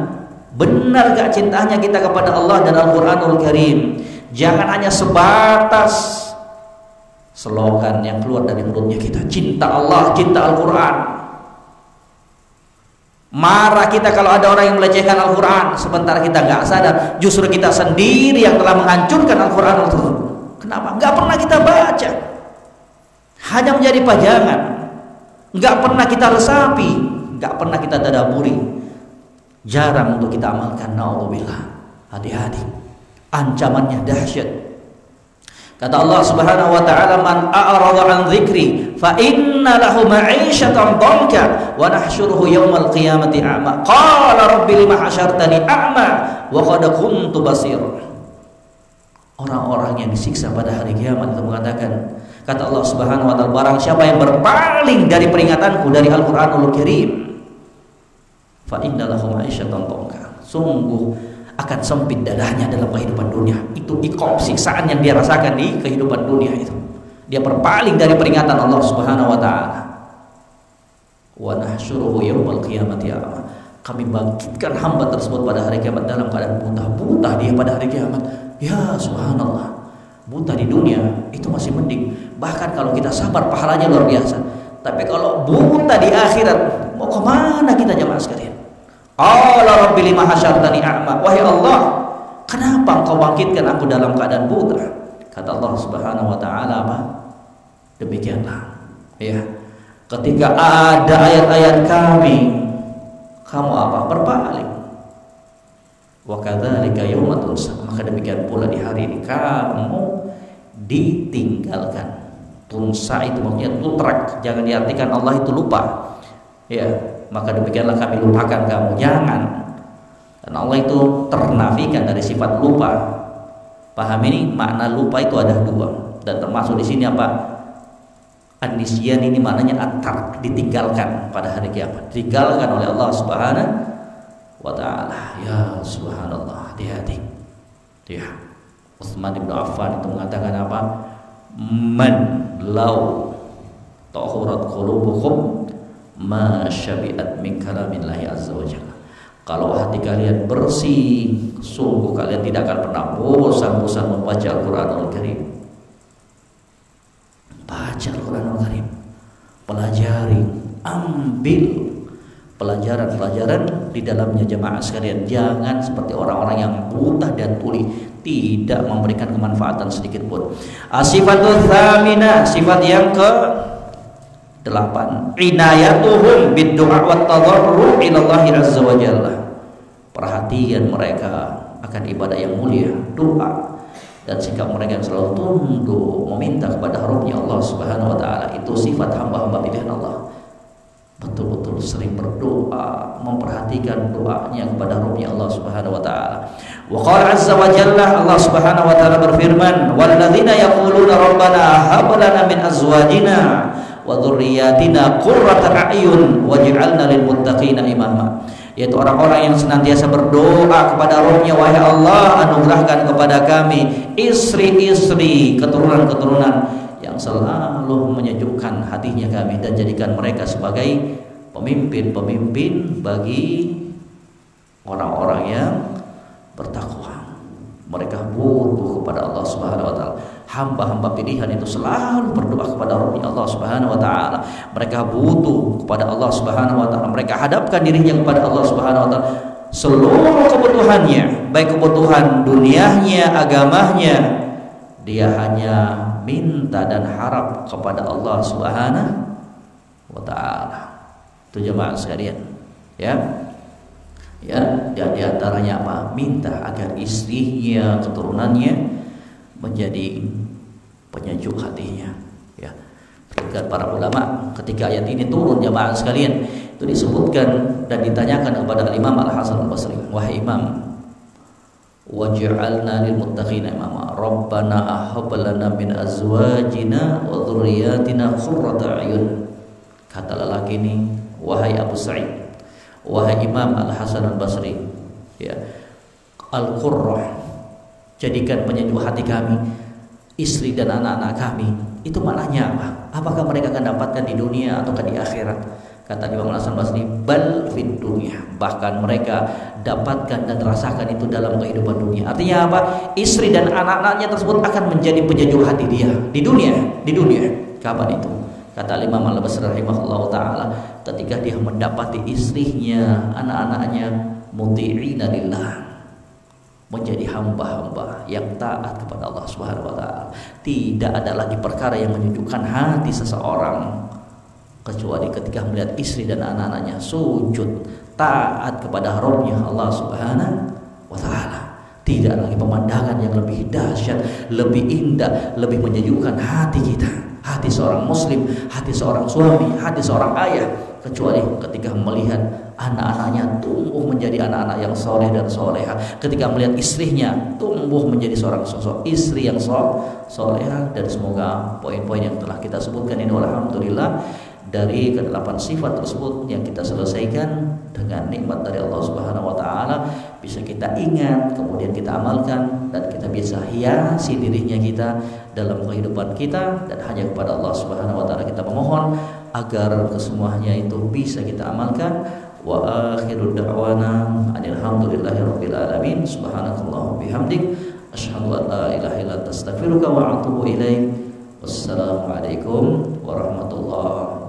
Benar enggak cintanya kita kepada Allah dan Al-Qur'anul Karim? Jangan hanya sebatas slogan yang keluar dari mulutnya kita, cinta Allah, cinta Al-Quran. Marah kita kalau ada orang yang melecehkan Al-Quran, sementara kita nggak sadar justru kita sendiri yang telah menghancurkan Al-Quran tersebut. Kenapa? Nggak pernah kita baca, hanya menjadi pajangan. Nggak pernah kita resapi, nggak pernah kita tadabburi, jarang untuk kita amalkan. Naudzubillah. Hati-hati, ancamannya dahsyat. Kata Allah Subhanahu wa taala, man a'rada an dzikri fa inna lahu ma'isyatan dhanka wa nahsyuruhu yaumal qiyamati a'ma. Qala rabbi lima hasyartani a'ma wa qad kuntu basir. Orang-orang yang disiksa pada hari kiamat itu mengatakan, kata Allah Subhanahu wa taala, barang siapa yang berpaling dari peringatanku, dari Al-Qur'anul Karim, fa inna lahu ma'isyatan dhanka, sungguh akan sempit dadahnya dalam kehidupan dunia. Itu iqab, siksaan yang dia rasakan di kehidupan dunia itu. Dia berpaling dari peringatan Allah Subhanahu wa taala. Wa nahsyuruhu yaumal qiyamati a'ma. Kami bangkitkan hamba tersebut pada hari kiamat dalam keadaan buta. Buta dia pada hari kiamat. Ya subhanallah. Buta di dunia itu masih mending. Bahkan kalau kita sabar pahalanya luar biasa. Tapi kalau buta di akhirat, mau kemana kita jemaah sekalian? Allah rabbi lima hasyartani a'ma. Wahai Allah, kenapa engkau bangkitkan aku dalam keadaan buta? Kata Allah Subhanahu wa taala apa? Demikianlah. Ya. Ketika ada ayat-ayat kami, kamu apa? Berpaling. Wa kadzalika yauma tunsa. Maka demikian pula di hari ini kamu ditinggalkan. Tunsa itu maksudnya tutrak. Jangan diartikan Allah itu lupa. Ya. Maka demikianlah kami lupakan kamu. Jangan. Dan Allah itu ternafikan dari sifat lupa. Paham ini? Makna lupa itu ada dua. Dan termasuk di sini apa? An-nisyan ini maknanya at-tark, ditinggalkan pada hari kiamat. Ditinggalkan oleh Allah Subhanahu wa taala. Ya subhanallah, hati-hati. Ya. Utsman bin Affan itu mengatakan apa? Man law tahurat qulubukum ma syabi'at min kalamillahi azza wa jalla. Kalau hati kalian bersih, sungguh kalian tidak akan pernah bosan-bosan membaca Al-Qur'anul Karim. Baca Al-Qur'anul Karim, pelajari, ambil pelajaran-pelajaran di dalamnya jemaah sekalian. Jangan seperti orang-orang yang buta dan tuli, tidak memberikan kemanfaatan sedikit pun. Sifatul tsaminah, sifat yang 8. Inayatuhum bid-du'a wat tadarru' ila Allah azza wa jalla. Perhatian mereka akan ibadah yang mulia, doa, dan sikap mereka yang selalu tunduk meminta kepada Rabbnya Allah Subhanahu wa taala. Itu sifat hamba-hamba pilihan Allah. Betul-betul sering berdoa, memperhatikan doanya kepada Rabbnya Allah Subhanahu wa taala. Wa qala azza wa jalla, Allah Subhanahu wa taala berfirman, "Walladzina yaquluna rabbana hab lana min azwajina wa dzurriyyatina qurrata a'yun waj'alna lil muttaqina imama." Yaitu orang-orang yang senantiasa berdoa kepada Rabbnya, wahai Allah, anugerahkan kepada kami istri-istri, keturunan-keturunan yang selalu menyejukkan hatinya kami, dan jadikan mereka sebagai pemimpin-pemimpin bagi orang-orang yang bertakwa. Mereka butuh kepada Allah Subhanahu wa taala. Hamba-hamba pilihan itu selalu berdoa kepada Rabbnya Allah Subhanahu wa taala. Mereka butuh kepada Allah Subhanahu wa taala. Mereka hadapkan dirinya kepada Allah Subhanahu wa taala. Seluruh kebutuhannya, baik kebutuhan dunianya, agamanya, dia hanya minta dan harap kepada Allah Subhanahu wa taala. Itu jemaah sekalian, ya. Ya, dan diantaranya apa? Minta agar istrinya, keturunannya menjadi penyejuk hatinya. Ya, ketika para ulama, ketika ayat ini turun, jemaah sekalian, itu disebutkan dan ditanyakan kepada Imam Al-Hasan Al-Basri, wahai Imam, waj'alna lil muttaqina imama, rabbana hab lana min azwajina wa dzurriyyatina qurrata a'yun. Kata lelaki ini, wahai Abu Sa'id, wahai Imam Al-Hasan Al-Basri, ya, al-qurrah, jadikan penyejuk hati kami istri dan anak-anak kami. Itu maknanya apa? Apakah mereka akan dapatkan di dunia ataukah di akhirat? Kata Imam Al-Hasan Al-Basri, bal fid dunya, bahkan mereka dapatkan dan rasakan itu dalam kehidupan dunia. Artinya apa? Istri dan anak-anaknya tersebut akan menjadi penyejuk hati dia di dunia. Di dunia. Kapan itu? Kata Imam Al-Basri rahimahullah ta'ala, ketika dia mendapati istrinya, anak-anaknya muti'ina lillah, menjadi hamba-hamba yang taat kepada Allah Subhanahu wa taala. Tidak ada lagi perkara yang menyejukkan hati seseorang kecuali ketika melihat istri dan anak-anaknya sujud taat kepada Rabbnya Allah Subhanahu wa taala. Tidak lagi pemandangan yang lebih dahsyat, lebih indah, lebih menyejukkan hati kita, hati seorang muslim, hati seorang suami, hati seorang ayah, kecuali ketika melihat anak-anaknya tumbuh menjadi anak-anak yang soleh dan soleha, ketika melihat istrinya tumbuh menjadi seorang sosok istri yang soleha. Dan semoga poin-poin yang telah kita sebutkan ini, alhamdulillah, dari ke-8 sifat tersebut yang kita selesaikan dengan nikmat dari Allah Subhanahu wa taala bisa kita ingat, kemudian kita amalkan, dan kita bisa hiasi dirinya kita dalam kehidupan kita, dan hanya kepada Allah Subhanahu wa taala kita memohon agar kesemuanya itu bisa kita amalkan. Wa akhiru da'wana alhamdulillahirabbil alamin. Subhanakallah bihamdik asyhadu an la ilaha illa anta astaghfiruka wa atubu ilaik. Wassalamualaikum warahmatullahi